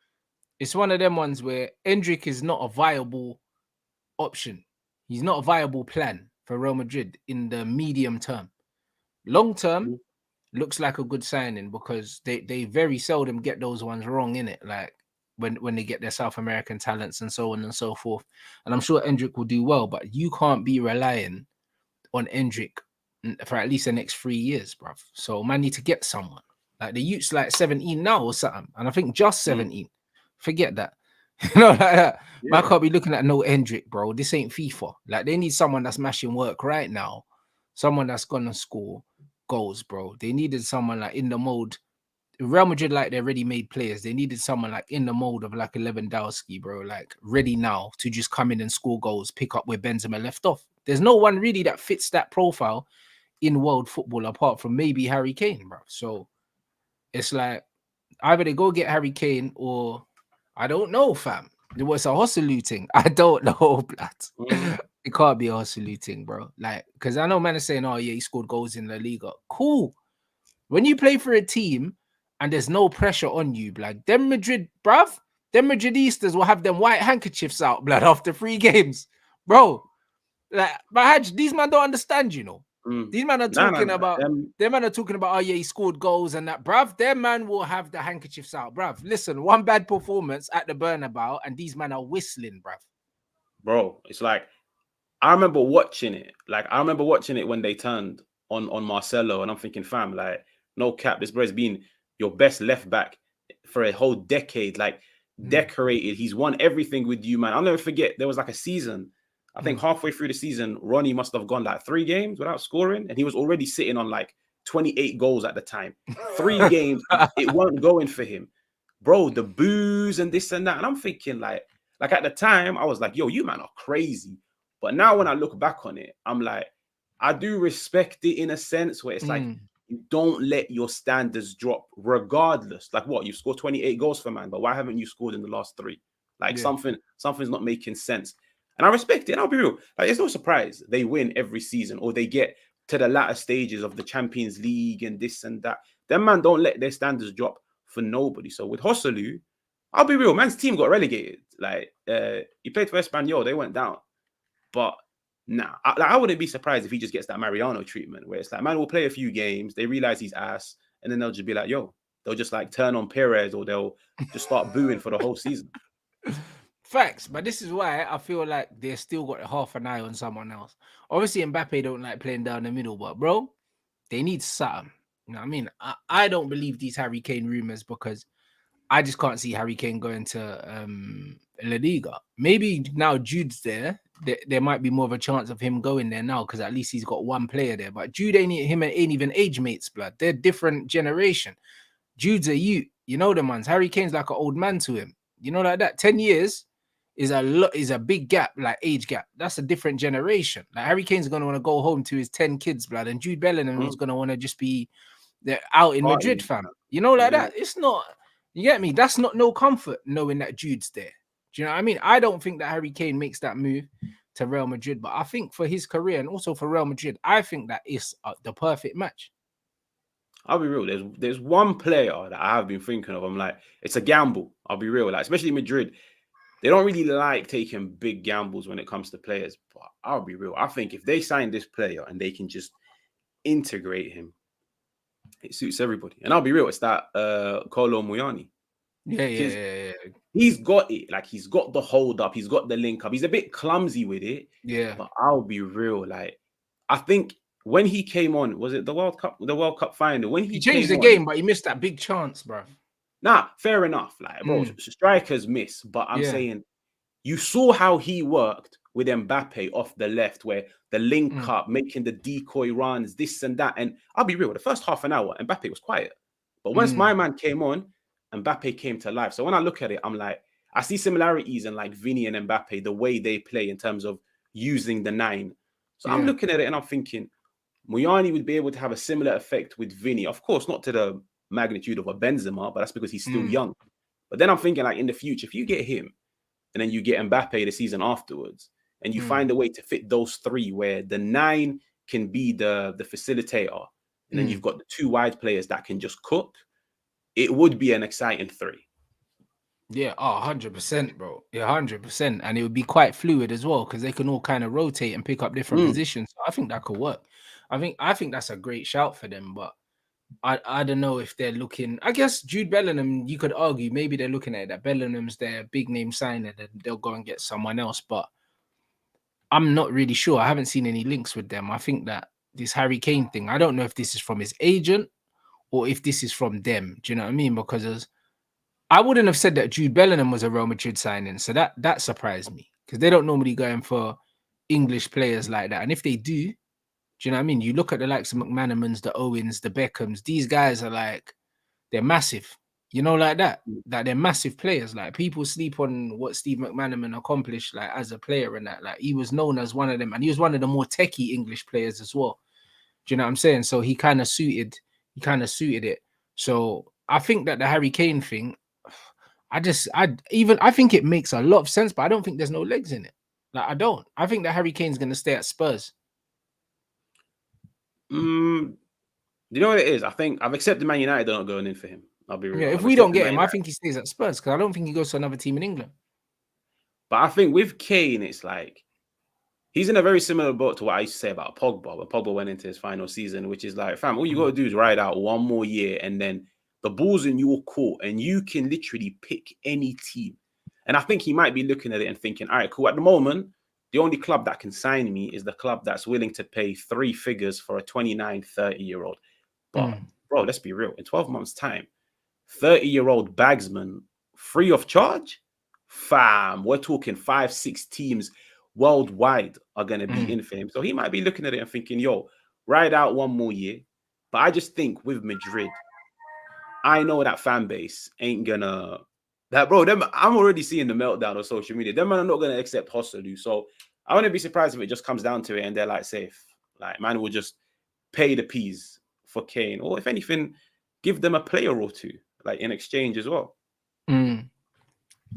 it's one of them ones where Endrick is not a viable option. He's not a viable plan for Real Madrid in the medium term. Long term, looks like a good signing because they very seldom get those ones wrong, in it. Like when they get their South American talents and so on and so forth. And I'm sure Endrick will do well, but you can't be relying on Endrick for at least the next 3 years, bruv. So man need to get someone. Like the youth's like 17 now or something. And I think just 17. Forget that. You know, like that. Yeah. Man can't be looking at no Endrick, bro. This ain't FIFA. Like, they need someone that's mashing work right now. Someone that's gonna score goals, bro. They needed someone like in the mode. Real Madrid, like, they're ready-made players. They needed someone like in the mode of like a Lewandowski, bro. Like, ready now to just come in and score goals, pick up where Benzema left off. There's no one really that fits that profile in world football apart from maybe Harry Kane, bro. So it's like either they go get Harry Kane or I don't know, fam. It was a Joselu thing. I don't know, blood. It can't be a Joselu thing, bro. Like, because I know man is saying, oh yeah, he scored goals in La Liga. Cool. When you play for a team and there's no pressure on you, blood, them Madrid, bruv, them Madridistas will have them white handkerchiefs out, blood, after 3 games. Bro, like, but Haj, these men don't understand, you know. These men are talking about, them man are talking about, oh yeah, he scored goals and that, bruv. Them man will have the handkerchiefs out, bruv. Listen, one bad performance at the Bernabeu and these men are whistling, bruv. Bro, it's like, I remember watching it. Like, I remember watching it when they turned on Marcelo, and I'm thinking, fam, like, no cap, this bro's been your best left back for a whole decade, like, decorated. He's won everything with you, man. I'll never forget, there was like a season, I think halfway through the season, Ronnie must have gone like 3 games without scoring, and he was already sitting on like 28 goals at the time. 3 games, it weren't going for him. Bro, the boos and this and that. And I'm thinking like at the time, I was like, yo, you man are crazy. But now when I look back on it, I'm like, I do respect it in a sense where it's like, you don't let your standards drop regardless. Like what? You scored 28 goals for man, but why haven't you scored in the last 3? Like something's not making sense. And I respect it. And I'll be real. Like, it's no surprise they win every season or they get to the latter stages of the Champions League and this and that. Them man don't let their standards drop for nobody. So with Hosselu, I'll be real. Man's team got relegated. Like he played for Espanyol, they went down. But nah, I wouldn't be surprised if he just gets that Mariano treatment where it's like, man will play a few games, they realize he's ass, and then they'll just be like, yo, they'll just like turn on Perez or they'll just start booing for the whole season. Facts, but this is why I feel like they've still got half an eye on someone else. Obviously, Mbappe don't like playing down the middle, but bro, they need something. You know what I mean? I don't believe these Harry Kane rumors because I just can't see Harry Kane going to La Liga. Maybe now Jude's there might be more of a chance of him going there now because at least he's got one player there. But Jude ain't even age mates, blood. They're different generation. Jude's a youth. You know the ones. Harry Kane's like an old man to him. You know like that. 10 years is a big gap, like age gap. That's a different generation. Like Harry Kane's gonna want to go home to his 10 kids, blood, and Jude Bellingham is gonna want to just be there out in Madrid, fam. You know like that. It's not. You get me? That's not no comfort knowing that Jude's there. Do you know what I mean? I don't think that Harry Kane makes that move to Real Madrid, but I think for his career and also for Real Madrid, I think that is the perfect match. I'll be real. There's one player that I have been thinking of. I'm like, it's a gamble. I'll be real. Like, especially Madrid, they don't really like taking big gambles when it comes to players. But I'll be real. I think if they sign this player and they can just integrate him, it suits everybody. And I'll be real. It's that Kolo Muani. Yeah. He's got it. Like, he's got the hold up. He's got the link up. He's a bit clumsy with it. Yeah. But I'll be real. Like, I think when he came on, was it the World Cup final? When he changed the game, but he missed that big chance, bro. Nah, fair enough. Like, bro, strikers miss. But I'm saying you saw how he worked with Mbappe off the left, where the link up, making the decoy runs, this and that. And I'll be real, the first half an hour, Mbappe was quiet. But once my man came on, Mbappe came to life. So when I look at it, I'm like, I see similarities in like Vini and Mbappe, the way they play in terms of using the 9. So I'm looking at it and I'm thinking, Muyani would be able to have a similar effect with Vini. Of course, not to the magnitude of a Benzema, but that's because he's still young. But then I'm thinking, like, in the future, if you get him and then you get Mbappe the season afterwards and you find a way to fit those 3 where the 9 can be the facilitator and then you've got the 2 wide players that can just cook, it would be an exciting 3. Yeah, 100%, bro. Yeah, 100%. And it would be quite fluid as well because they can all kind of rotate and pick up different positions. So I think that could work. I think that's a great shout for them, but I don't know if they're looking. I guess Jude Bellingham, you could argue maybe they're looking at it, that Bellingham's their big name signing and they'll go and get someone else, but I'm not really sure. I haven't seen any links with them. I think that this Harry Kane thing, I don't know if this is from his agent or if this is from them. Do you know what I mean? Because I wouldn't have said that Jude Bellingham was a Real Madrid signing, so that surprised me because they don't normally go in for English players like that. And if they do you know what I mean? You look at the likes of McManamans, the Owens, the Beckhams. These guys are like, they're massive. You know, like that. That they're massive players. Like people sleep on what Steve McManaman accomplished, like as a player and that. Like he was known as one of them, and he was one of the more techie English players as well. Do you know what I'm saying? So he kind of suited it. So I think that the Harry Kane thing, I think it makes a lot of sense, but I don't think there's no legs in it. Like I don't. I think that Harry Kane's gonna stay at Spurs. You know what it is? I think I've accepted Man United are not going in for him. I'll be real. Yeah, if we don't get him, I think he stays at Spurs because I don't think he goes to another team in England. But I think with Kane, it's like he's in a very similar boat to what I used to say about Pogba. When Pogba went into his final season, which is like, fam, all you got to do is ride out one more year and then the ball's in your court and you can literally pick any team. And I think he might be looking at it and thinking, all right, cool. At the moment, the only club that can sign me is the club that's willing to pay 3 figures for a 29, 30-year-old. But, bro, let's be real. In 12 months' time, 30-year-old bagsman free of charge? Fam, we're talking 5-6 teams worldwide are going to be in for him. So he might be looking at it and thinking, yo, ride out one more year. But I just think with Madrid, I know that fan base ain't gonna that bro. Them, I'm already seeing the meltdown on social media. Them man are not gonna accept Hosselu. So I wouldn't be surprised if it just comes down to it and they're like safe. Like man will just pay the peas for Kane, or if anything, give them a player or two, like in exchange as well.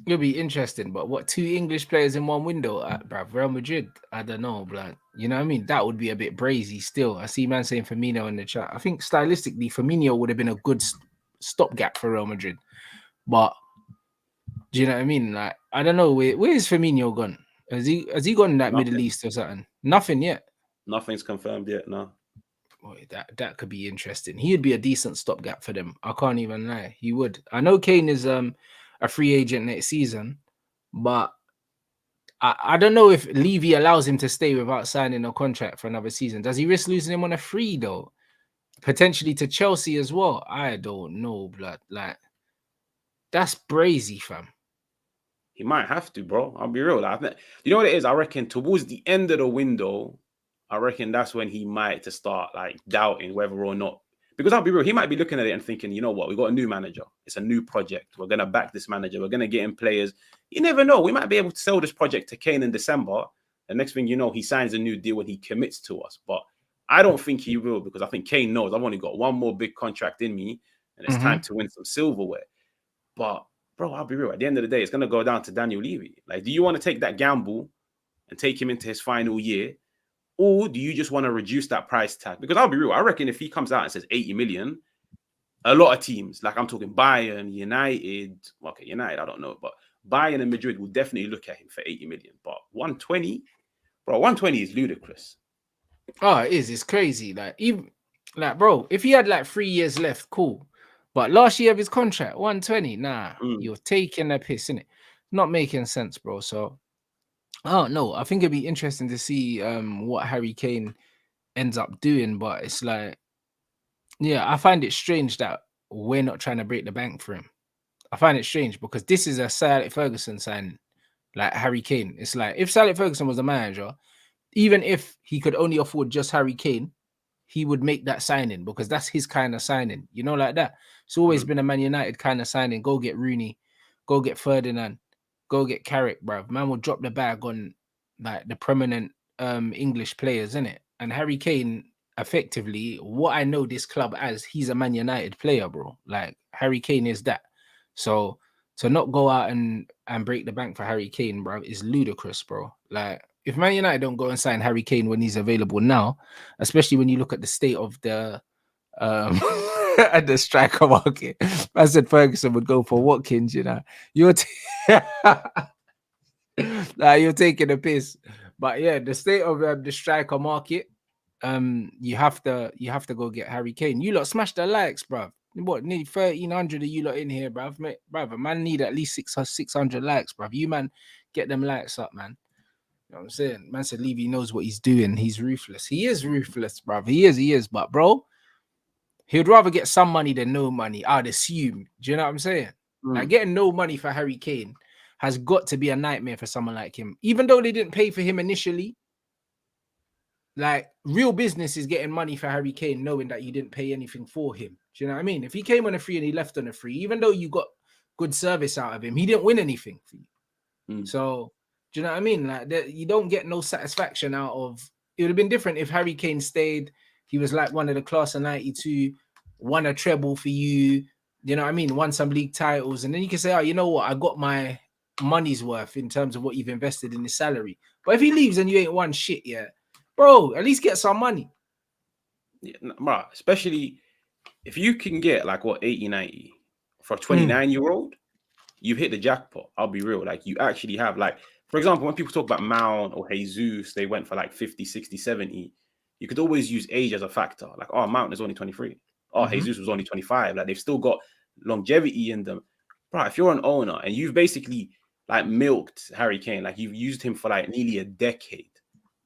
It'll be interesting, but what, 2 English players in one window at Real Madrid? I don't know, blood. You know what I mean? That would be a bit brazy still. I see man saying Firmino in the chat. I think stylistically, Firmino would have been a good stopgap for Real Madrid. But do you know what I mean? Like, I don't know, where's Firmino gone? Has he gone in that Nothing. Middle East or something? Nothing yet. Nothing's confirmed yet. No. Boy, that could be interesting. He'd be a decent stopgap for them. I can't even lie. He would. I know Kane is a free agent next season, but I don't know if Levy allows him to stay without signing a contract for another season. Does he risk losing him on a free though? Potentially to Chelsea as well. I don't know, blood. Like, that's brazy, fam. He might have to, bro. I'll be real. Like, you know what it is? I reckon towards the end of the window, I reckon that's when he might to start like doubting whether or not. Because I'll be real, he might be looking at it and thinking, you know what, we got a new manager. It's a new project. We're gonna back this manager. We're gonna get in players. You never know. We might be able to sell this project to Kane in December. The next thing you know, he signs a new deal and he commits to us. But I don't think he will, because I think Kane knows I've only got one more big contract in me, and it's time to win some silverware. But bro, I'll be real. At the end of the day, it's going to go down to Daniel Levy. Like, do you want to take that gamble and take him into his final year? Or do you just want to reduce that price tag? Because I'll be real. I reckon if he comes out and says 80 million, a lot of teams, like I'm talking Bayern, United, okay, United, I don't know. But Bayern and Madrid will definitely look at him for 80 million. But 120, bro, 120 is ludicrous. Oh, it is. It's crazy. Like, even like, bro, if he had like 3 years left, cool. But last year of his contract, 120, nah, you're taking a piss, innit? Not making sense, bro. So I don't know. I think it'd be interesting to see what Harry Kane ends up doing, but it's like, yeah, I find it strange that we're not trying to break the bank for him. I find it strange because this is a Sir Alex Ferguson sign, like Harry Kane. It's like if Sir Alex Ferguson was the manager, even if he could only afford just Harry Kane, he would make that signing because that's his kind of signing, you know, like that. It's always been a Man United kind of signing. Go get Rooney, go get Ferdinand, go get Carrick, bruv. Man will drop the bag on like the prominent English players, innit? And Harry Kane, effectively, what I know this club as, he's a Man United player, bro. Like Harry Kane is that. So to not go out and break the bank for Harry Kane, bro, is ludicrous, bro. Like, if Man United don't go and sign Harry Kane when he's available now, especially when you look at the state of the at the striker market, I said Ferguson would go for Watkins. You know, you're you're taking a piss. But yeah, the state of the striker market, you have to go get Harry Kane. You lot smash the likes, bruv. What, nearly 1,300 of you lot in here, bruv? Mate, bruv, man need at least 600 likes, bruv. You man, get them likes up, man. You know what I'm saying? Man said Levy knows what he's doing. He's ruthless. He is ruthless, bruv. He is. But bro, he'd rather get some money than no money, I'd assume. Do you know what I'm saying? Like, getting no money for Harry Kane has got to be a nightmare for someone like him. Even though they didn't pay for him initially, like, real business is getting money for Harry Kane knowing that you didn't pay anything for him. Do you know what I mean? If he came on a free and he left on a free, even though you got good service out of him, he didn't win anything for you. So, do you know what I mean? Like, you don't get no satisfaction out of. It would have been different if Harry Kane stayed. He was like one of the class of 92, won a treble for you. You know what I mean? Won some league titles. And then you can say, oh, you know what? I got my money's worth in terms of what you've invested in his salary. But if he leaves and you ain't won shit yet, bro, at least get some money. Yeah, bro, especially if you can get like what 80, 90 for a 29-year-old, you've hit the jackpot. I'll be real. Like, you actually have, like, for example, when people talk about Mount or Jesus, they went for like 50, 60, 70. You could always use age as a factor. Like, oh, Mount is only 23. Oh, Jesus was only 25. Like, they've still got longevity in them. Bro, if you're an owner and you've basically like milked Harry Kane, like you've used him for like nearly a decade,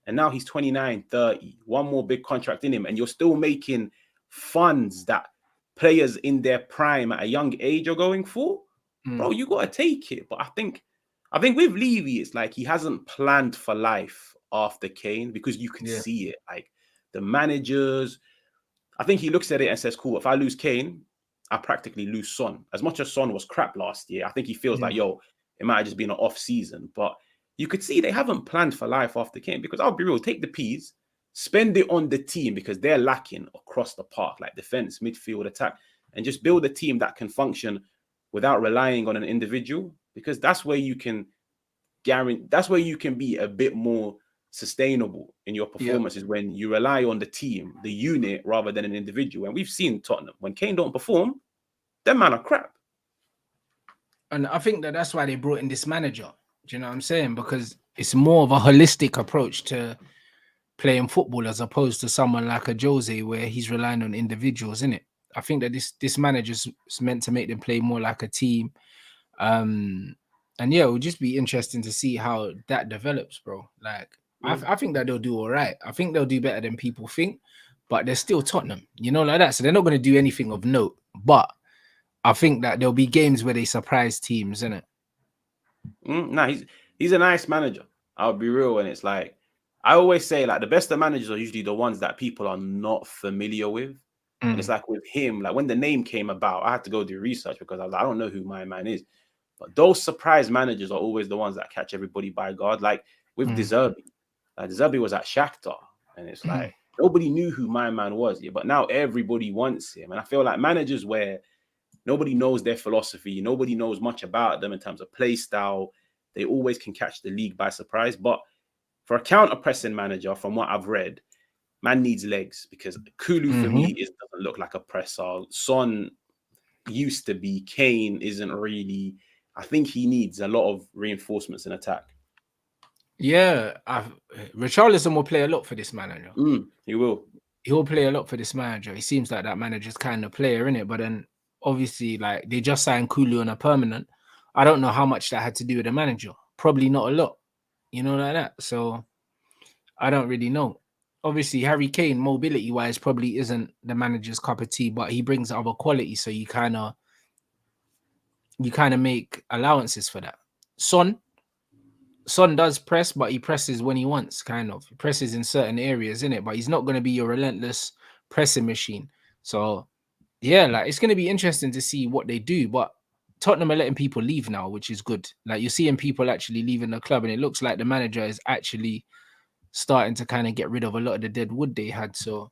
and now he's 29, 30, one more big contract in him, and you're still making funds that players in their prime at a young age are going for, bro, you got to take it. But I think with Levy, it's like he hasn't planned for life after Kane, because you can see it. Like, the managers, I think he looks at it and says, cool, if I lose Kane, I practically lose Son. As much as Son was crap last year, I think he feels like, yo, it might have just been an off season. But you could see they haven't planned for life after Kane, because I'll be real, take the P's, spend it on the team, because they're lacking across the park, like defense, midfield, attack, and just build a team that can function without relying on an individual, because that's where you can be a bit more sustainable in your performances, when you rely on the team, the unit, rather than an individual. And we've seen Tottenham, when Kane don't perform, them man are crap. And I think that's why they brought in this manager. Do you know what I'm saying? Because it's more of a holistic approach to playing football, as opposed to someone like a Jose, where he's relying on individuals, isn't it? I think that this manager's meant to make them play more like a team. And yeah, it would just be interesting to see how that develops, bro. Like, I think that they'll do all right. I think they'll do better than people think, but they're still Tottenham, you know, like that. So they're not going to do anything of note. But I think that there'll be games where they surprise teams, isn't it? Nah, he's a nice manager. I'll be real, and it's like, I always say, like, the best of managers are usually the ones that people are not familiar with. And it's like with him, like when the name came about, I had to go do research, because I was like, I don't know who my man is. But those surprise managers are always the ones that catch everybody by guard. Like with De Zerbi. Like De Zerbi was at Shakhtar, and it's like nobody knew who my man was. Yeah, but now everybody wants him. And I feel like managers where nobody knows their philosophy, nobody knows much about them in terms of play style, they always can catch the league by surprise. But for a counter-pressing manager, from what I've read, man needs legs, because Kulu for me doesn't look like a presser. Son used to be. Kane isn't really. I think he needs a lot of reinforcements in attack. Yeah, Richarlison will play a lot for this manager. He will. He'll play a lot for this manager. He seems like that manager's kind of player, innit? But then obviously, like, they just signed Kulu on a permanent. I don't know how much that had to do with the manager. Probably not a lot, you know, like that. So I don't really know. Obviously, Harry Kane, mobility-wise, probably isn't the manager's cup of tea, but he brings other quality, so you kind of make allowances for that. Son does press, but he presses when he wants, kind of. He presses in certain areas, innit? But he's not going to be your relentless pressing machine. So, yeah, like, it's going to be interesting to see what they do. But Tottenham are letting people leave now, which is good. Like, you're seeing people actually leaving the club, and it looks like the manager is actually starting to kind of get rid of a lot of the dead wood they had. So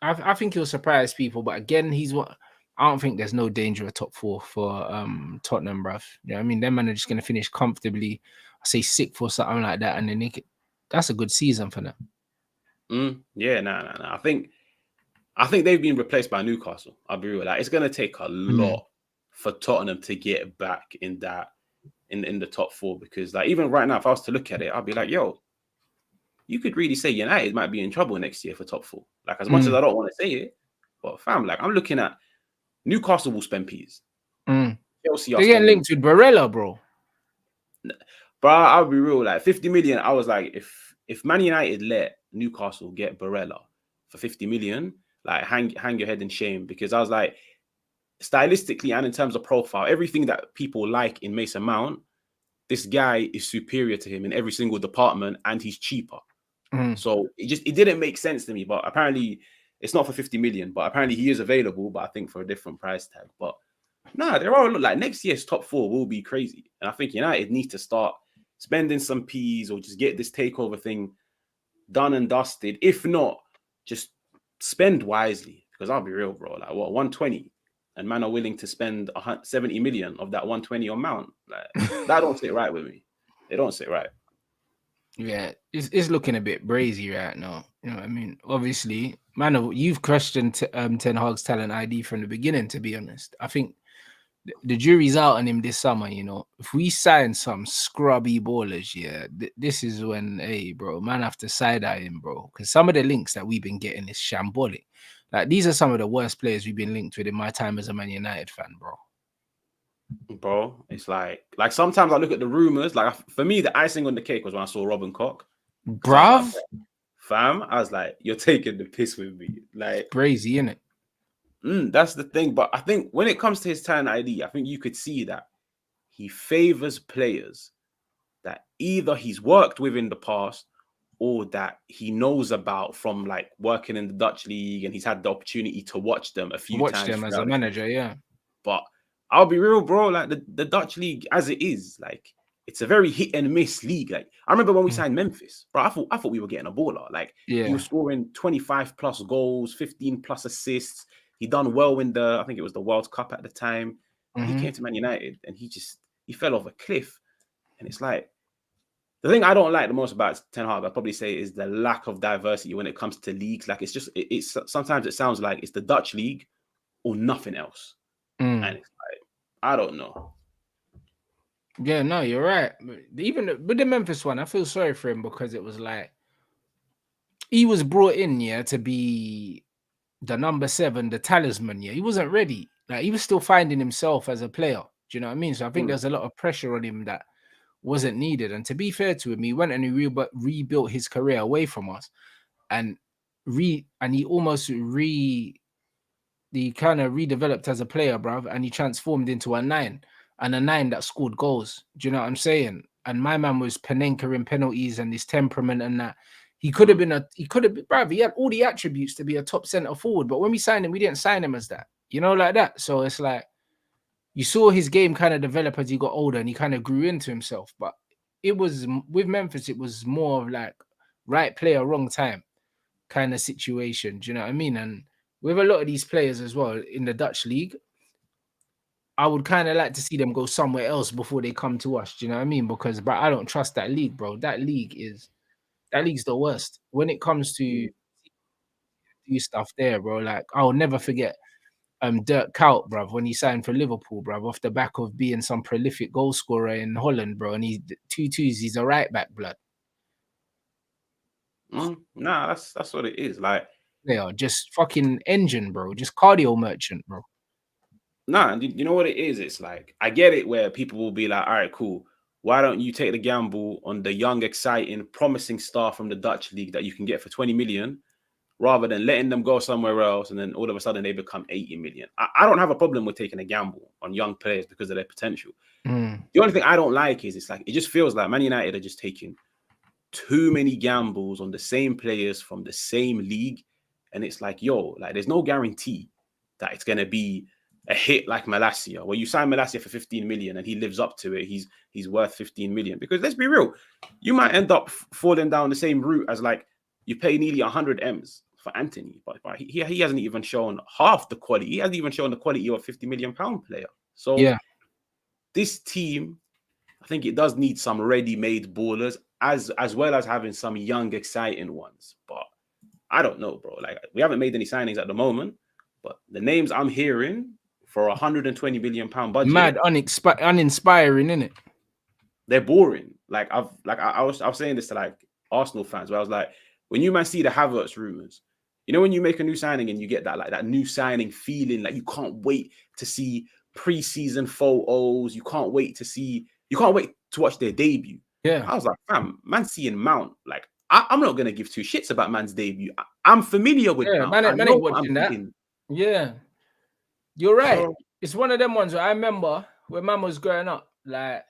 I think he'll surprise people. But again, I don't think there's no danger of top four for Tottenham, bruv. You know what I mean? Their manager's going to finish comfortably, I say 6th or something like that, and then that's a good season for them. Yeah, no. I think they've been replaced by Newcastle. I'll be real. Like, it's going to take a lot for Tottenham to get back in the top four, because, like, even right now, if I was to look at it, I'll be like, yo, you could really say United might be in trouble next year for top four. Like, as much as I don't want to say it, but fam, like, I'm looking at Newcastle will spend P's. Chelsea are getting linked with Barella, bro. But I'll be real, like 50 million. I was like, if Man United let Newcastle get Barella for 50 million, like, hang your head in shame, because I was like, stylistically and in terms of profile, everything that people like in Mason Mount, this guy is superior to him in every single department, and he's cheaper. So it didn't make sense to me. But apparently it's not for 50 million, but apparently he is available, but I think for a different price tag. But nah, there are, like, next year's top four will be crazy. And I think United need to start spending some P's, or just get this takeover thing done and dusted. If not, just spend wisely, because I'll be real, bro. Like, what, 120? And man are willing to spend 70 million of that 120 on Mount. Like, that don't sit right with me. It don't sit right. Yeah, it's looking a bit brazy right now. You know what I mean? Obviously, man, you've questioned Ten Hag's talent ID from the beginning, to be honest. I think the jury's out on him this summer, you know. If we sign some scrubby ballers, yeah, this is when, hey, bro, man, have to side-eye him, bro. Because some of the links that we've been getting is shambolic. Like, these are some of the worst players we've been linked with in my time as a Man United fan, bro. Bro, it's like sometimes I look at the rumors. Like, for me, the icing on the cake was when I saw Robin Koch. Bruv. Fam, I was like, you're taking the piss with me. Like, crazy, innit? That's the thing. But I think when it comes to his talent ID, I think you could see that he favors players that either he's worked with in the past, or that he knows about from like working in the Dutch league, and he's had the opportunity to watch them a few Watch times them as a throughout the manager, yeah. But I'll be real, bro. Like the Dutch league, as it is, like it's a very hit and miss league. Like I remember when we signed Memphis, bro. I thought we were getting a baller. Like he Yeah. was scoring 25 plus goals, 15 plus assists. He done well in the, I think it was the World Cup at the time. And he came to Man United and he fell off a cliff. And it's like the thing I don't like the most about Ten Hag, I'd probably say, is the lack of diversity when it comes to leagues. Like it's sometimes it sounds like it's the Dutch league or nothing else. And it's like, I don't know. Yeah, no, you're right. Even with the Memphis one, I feel sorry for him because it was like he was brought in, yeah, to be the number 7, the talisman. Yeah, he wasn't ready. Like he was still finding himself as a player. Do you know what I mean? So I think there's a lot of pressure on him that wasn't needed. And to be fair to him, he went and he rebuilt his career away from us, and he almost he kind of redeveloped as a player, bruv, and he transformed into a 9, and a 9 that scored goals. Do you know what I'm saying? And my man was Panenka in penalties and his temperament and that. He could have been bruv, he had all the attributes to be a top centre forward, but when we signed him, we didn't sign him as that, you know, like that. So it's like you saw his game kind of develop as he got older and he kind of grew into himself. But it was with Memphis, it was more of like right player, wrong time kind of situation. Do you know what I mean? And with a lot of these players as well in the Dutch league, I would kind of like to see them go somewhere else before they come to us. Do you know what I mean? But I don't trust that league, bro. That league's the worst when it comes to do stuff there, bro. Like I'll never forget Dirk Kuyt, bruv, when he signed for Liverpool, bruv, off the back of being some prolific goal scorer in Holland, bro. And he's 2-2s, he's a right back, blood. Nah, that's what it is. Like They are just fucking engine, bro. Just cardio merchant, bro. Nah, you know what it is? It's like I get it where people will be like, all right, cool. Why don't you take the gamble on the young, exciting, promising star from the Dutch league that you can get for 20 million rather than letting them go somewhere else and then all of a sudden they become 80 million? I don't have a problem with taking a gamble on young players because of their potential. The only thing I don't like is it's like it just feels like Man United are just taking too many gambles on the same players from the same league. And it's like, yo, like there's no guarantee that it's going to be a hit like Malacia, where you sign Malacia for 15 million and he lives up to it. He's worth 15 million. Because let's be real, you might end up falling down the same route as like you pay nearly 100 M's for Anthony, but he hasn't even shown half the quality. He hasn't even shown the quality of a 50 million pound player. So yeah, this team, I think it does need some ready-made ballers as well as having some young, exciting ones. But I don't know, bro. Like we haven't made any signings at the moment, but the names I'm hearing for 120 million pound budget, mad, uninspiring, innit? They're boring. Like I was saying this to like Arsenal fans, where I was like, when you man see the Havertz rumors, you know, when you make a new signing and you get that like that new signing feeling, like you can't wait to see preseason photos, you can't wait to watch their debut. Yeah, I was like, fam, man, seeing Mount, like I'm not gonna give two shits about man's debut. I'm familiar with Mount. man, I man know ain't what I'm watching that. getting. Yeah, you're right. So, It's one of them ones where I remember when man was growing up, like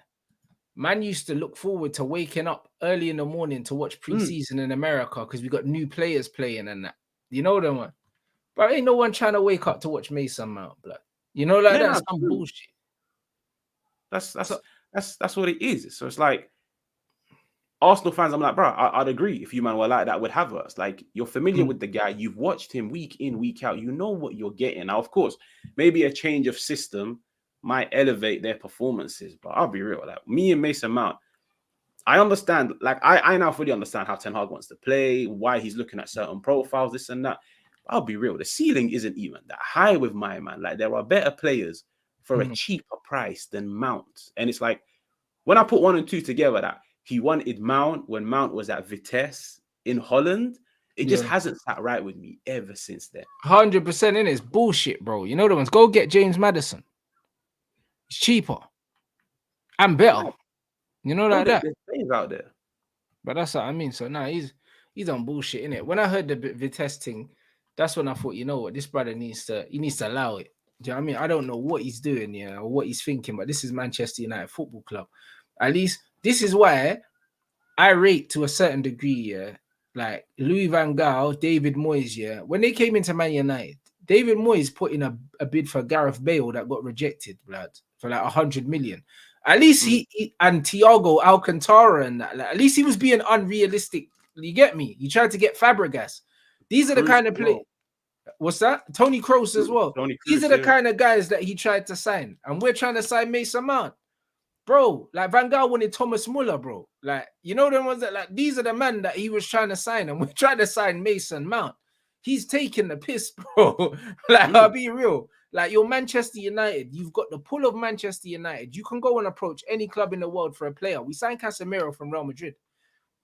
man used to look forward to waking up early in the morning to watch preseason in America because we got new players playing and that. You know them one. But ain't no one trying to wake up to watch Mason Mount, blood. You know, like yeah, that's no, some true. bullshit. So, That's what it is. So it's like Arsenal fans, I'm like, bro, I'd agree if you man were like that with Havertz. Like, you're familiar with the guy, you've watched him week in, week out, you know what you're getting. Now, of course, maybe a change of system might elevate their performances, but I'll be real, like me and Mason Mount, I understand, like I now fully understand how Ten Hag wants to play, why he's looking at certain profiles, this and that. But I'll be real, the ceiling isn't even that high with my man. Like, there are better players for a cheaper price than Mount. And it's like, when I put 1 and 2 together, that he wanted Mount when Mount was at Vitesse in Holland, it just hasn't sat right with me ever since then. 100% in it's bullshit, bro. You know the ones. Go get James Madison. It's cheaper and better. You know, like that. There's players out there. But that's what I mean. So now he's on bullshit, innit? When I heard the Vitesse thing, that's when I thought, you know what, this brother needs to allow it. Do you know what I mean? I don't know what he's doing, or what he's thinking, but this is Manchester United Football Club. At least this is why I rate to a certain degree, yeah, like Louis Van Gaal, David Moyes, yeah, when they came into Man United, David Moyes put in a bid for Gareth Bale that got rejected, blood, for like 100 million. At least he and Thiago Alcantara and that, like, at least he was being unrealistic. You get me? He tried to get Fabregas. These are the Cruz kind of as well. play. What's that? Tony Kroos as well. Tony These Cruz, are the yeah. kind of guys that he tried to sign, and we're trying to sign Mason Mount. Bro, like Van Gaal wanted Thomas Muller, bro. Like, you know, the ones that, like, these are the men that he was trying to sign, and we're trying to sign Mason Mount. He's taking the piss, bro. Like, I'll be real. Like, you're Manchester United. You've got the pull of Manchester United. You can go and approach any club in the world for a player. We signed Casemiro from Real Madrid.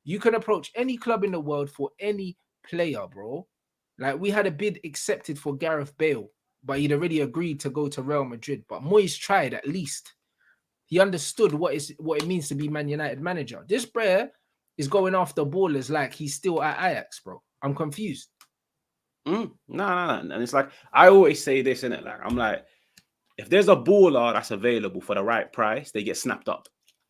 You can approach any club in the world for any player, bro. Like, we had a bid accepted for Gareth Bale, but he'd already agreed to go to Real Madrid. But Moyes tried at least. He understood what it means to be Man United manager. This player is going after ballers like he's still at Ajax, bro. I'm confused. No. And it's like, I always say this, innit? Like, I'm like, if there's a baller that's available for the right price, they get snapped up.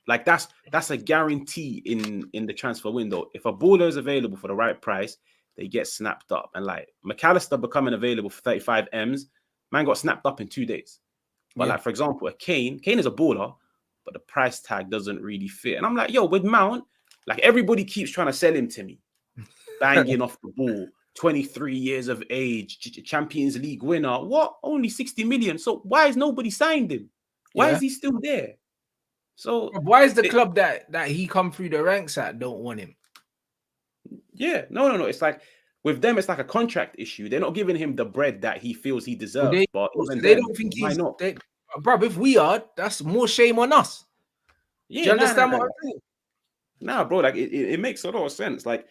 Like that's a guarantee in the transfer window. If a baller is available for the right price, they get snapped up. And like McAllister becoming available for 35 M's, man got snapped up in 2 days. But Yeah. like, for example, a Kane is a baller, but the price tag doesn't really fit. And I'm like, yo, with Mount, like everybody keeps trying to sell him to me, banging off the ball, 23 years of age, Champions League winner. What? Only 60 million. So why is nobody signed him? Why Yeah. is he still there? So Why is the club that he come through the ranks at don't want him? Yeah, no. It's like with them, it's like a contract issue. They're not giving him the bread that he feels he Well, deserves. But so even they then, don't think why not? bro, if we are, that's more shame on us. Do you Yeah, understand what I'm saying? nah, bro. Like it makes a lot of sense. Like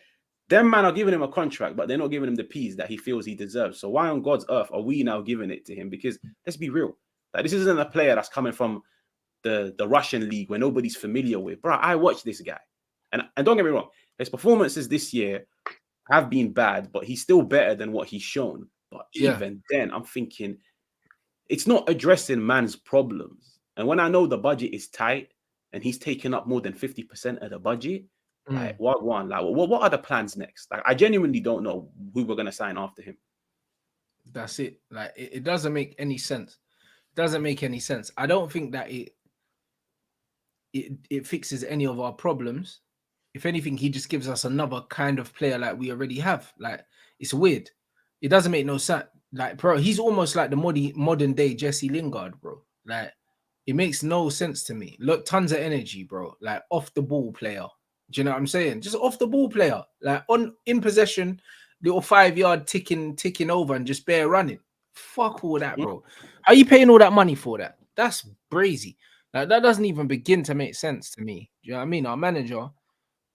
them man are giving him a contract, but they're not giving him the peas that he feels he deserves. So why on God's earth are we now giving it to him? Because let's be real, like this isn't a player that's coming from the Russian league where nobody's familiar with. Bro, I watched this guy, and don't get me wrong, his performances this year have been bad, but he's still better than what he's shown. But even then, I'm thinking it's not addressing man's problems. And when I know the budget is tight and he's taking up more than 50% of the budget, like what are the plans next? Like I genuinely don't know who we're gonna sign after him. That's it. Like it doesn't make any sense. It doesn't make any sense. I don't think that it fixes any of our problems. If anything, he just gives us another kind of player like we already have. Like it's weird. It doesn't make no sense. Like, bro, he's almost like the modern day Jesse Lingard, bro. Like it makes no sense to me. Look, tons of energy, bro. Like off the ball player. Do you know what I'm saying? Just off the ball player. Like in possession, little 5-yard ticking over and just bare running. Fuck all that, bro. How are you paying all that money for that? That's crazy. Like that doesn't even begin to make sense to me. Do you know what I mean? Our manager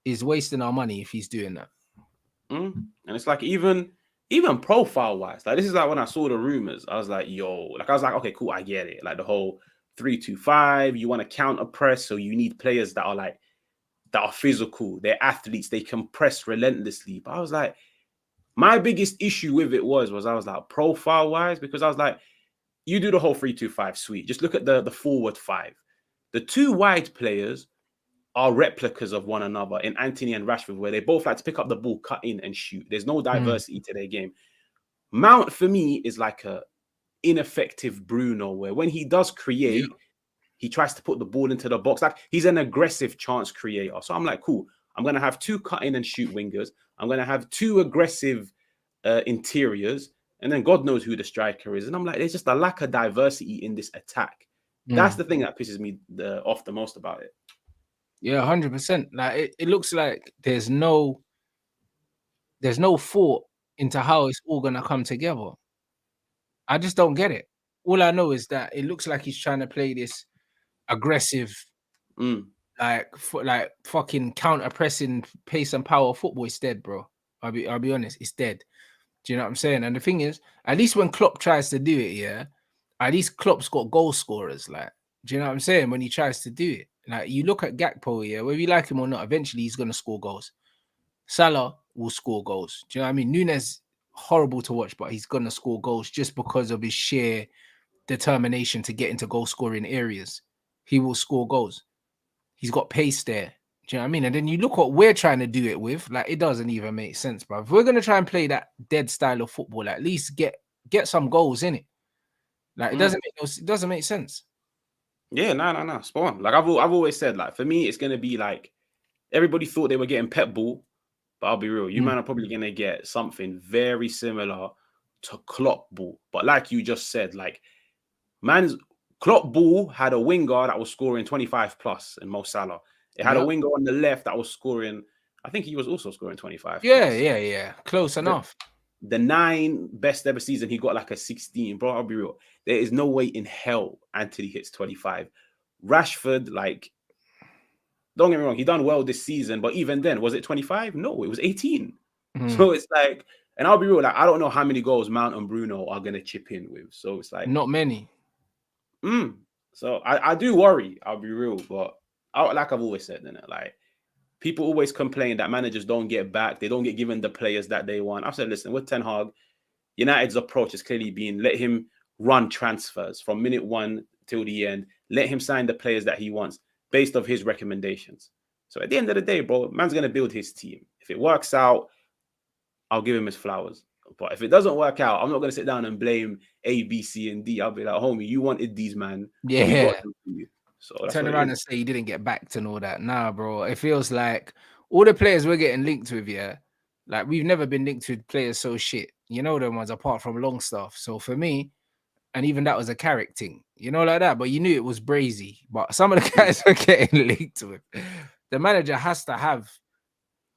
is wasting our money if he's doing that. And it's like even profile wise, like this is like when I saw the rumors, I was like, okay, cool, I get it. Like the whole 3-2-5, you want to counter press, so you need players that are physical, they're athletes, they can press relentlessly. But I was like, my biggest issue with it was I was like, profile wise, because I was like, you do the whole 3-2-5, sweet. Just look at the forward five. The two wide players are replicas of one another in Anthony and Rashford, where they both like to pick up the ball, cut in and shoot. There's no diversity to their game. Mount, for me, is like a ineffective Bruno, where when he does create, he tries to put the ball into the box. Like he's an aggressive chance creator. So I'm like, cool. I'm going to have two cut in and shoot wingers. I'm going to have two aggressive interiors. And then God knows who the striker is. And I'm like, there's just a lack of diversity in this attack. That's the thing that pisses me off the most about it. Yeah, 100%. Like it looks like there's no thought into how it's all gonna come together. I just don't get it. All I know is that it looks like he's trying to play this aggressive, like fucking counter pressing pace and power football. It's dead, bro. I'll be honest, it's dead. Do you know what I'm saying? And the thing is, at least when Klopp tries to do it, yeah, at least Klopp's got goal scorers. Like, do you know what I'm saying? When he tries to do it, like you look at Gakpo, yeah, whether you like him or not, eventually he's gonna score goals. Salah will score goals. Do you know what I mean? Nunes, horrible to watch, but he's gonna score goals just because of his sheer determination to get into goal scoring areas. He will score goals. He's got pace there. Do you know what I mean? And then you look what we're trying to do it with, like it doesn't even make sense, bro. If we're gonna try and play that dead style of football, at least get some goals in it. Like it doesn't make sense. Yeah, no, spot on. Like I've always said, like for me, it's gonna be like everybody thought they were getting Pep Ball, but I'll be real, you man are probably gonna get something very similar to Klopp Ball. But like you just said, like man's Klopp Ball had a winger that was scoring 25 plus in Mo Salah. It had a winger on the left that was scoring. I think he was also scoring 25 plus. Yeah. Close enough. The 9 best ever season, he got like a 16. Bro, I'll be real. There is no way in hell Anthony hits 25. Rashford, like, don't get me wrong, he done well this season, but even then, was it 25? No, it was 18. So it's like, and I'll be real, like, I don't know how many goals Mount and Bruno are gonna chip in with. So it's like not many. So I do worry, I'll be real, but like I've always said, innit? Like, people always complain that managers don't get back, they don't get given the players that they want. I've said, listen, with Ten Hag, United's approach has clearly been let him run transfers from minute 1 till the end. Let him sign the players that he wants based off his recommendations. So at the end of the day, bro, man's going to build his team. If it works out, I'll give him his flowers. But if it doesn't work out, I'm not going to sit down and blame A, B, C, and D. I'll be like, homie, you wanted these, man. Yeah. We got them for you. So turn around and say you didn't get backed and all that. Nah, bro. It feels like all the players we're getting linked with, yeah, like we've never been linked with players so shit. You know them ones apart from Longstaff. So for me, and even that was a Carrick thing, you know, like that. But you knew it was brazy. But some of the guys we're getting linked with, the manager has to have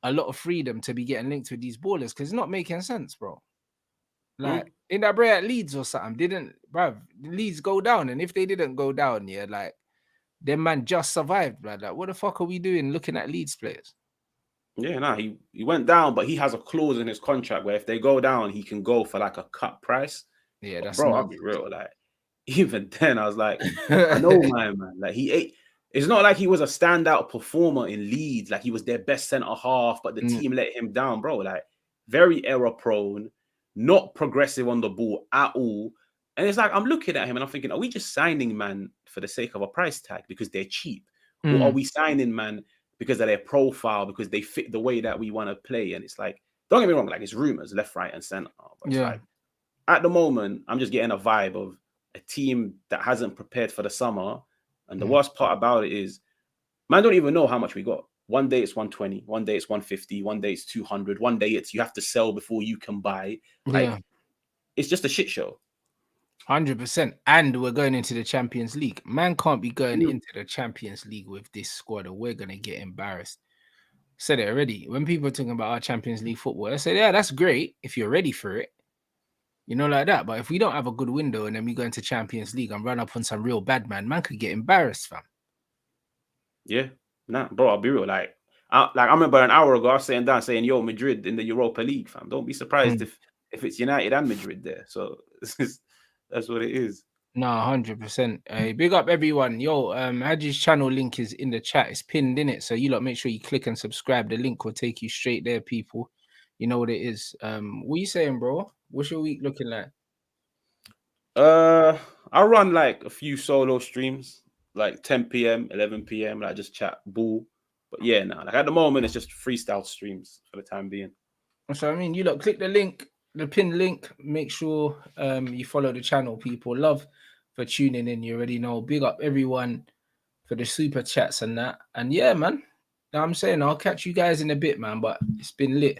a lot of freedom to be getting linked with these ballers because it's not making sense, bro. Like in that break at Leeds or something, Leeds go down, and if they didn't go down, yeah, like them man just survived, blood. Like, what the fuck are we doing looking at Leeds players? Yeah, nah, he went down, but he has a clause in his contract where if they go down, he can go for like a cut price. Yeah, that's bro, I'll be real. Like, even then, I was like, I know my man. Like, it's not like he was a standout performer in Leeds, like he was their best centre half, but the team let him down, bro. Like, very error prone, not progressive on the ball at all. And it's like, I'm looking at him and I'm thinking, are we just signing man for the sake of a price tag because they're cheap? Or are we signing man because of their profile, because they fit the way that we want to play? And it's like, don't get me wrong, like it's rumors left, right, and center. But it's like, at the moment, I'm just getting a vibe of a team that hasn't prepared for the summer. And the worst part about it is, man, don't even know how much we got. One day it's 120, one day it's 150, one day it's 200, one day it's you have to sell before you can buy. Like, it's just a shit show. 100%. And we're going into the Champions League. Man can't be going into the Champions League with this squad, or we're going to get embarrassed. Said it already. When people are talking about our Champions League football, I said, yeah, that's great if you're ready for it. You know, like that. But if we don't have a good window and then we go into Champions League and run up on some real bad man could get embarrassed, fam. Yeah. Nah, bro, I'll be real. Like I remember an hour ago, I was sitting down saying, yo, Madrid in the Europa League, fam. Don't be surprised if it's United and Madrid there. So that's what it is. No, 100%. Big up everyone. Yo, Hadji's channel link is in the chat. It's pinned in it. So you lot make sure you click and subscribe. The link will take you straight there, people. You know what it is. What you saying, bro? What's your week looking like? I run like a few solo streams, like 10 p.m., 11 p.m. Like just chat ball. But yeah, nah, like at the moment it's just freestyle streams for the time being. So I mean, you lot click the link, the pin link. Make sure you follow the channel, people. Love for tuning in. You already know. Big up everyone for the super chats and that. And yeah, man. Now I'm saying I'll catch you guys in a bit, man. But it's been lit.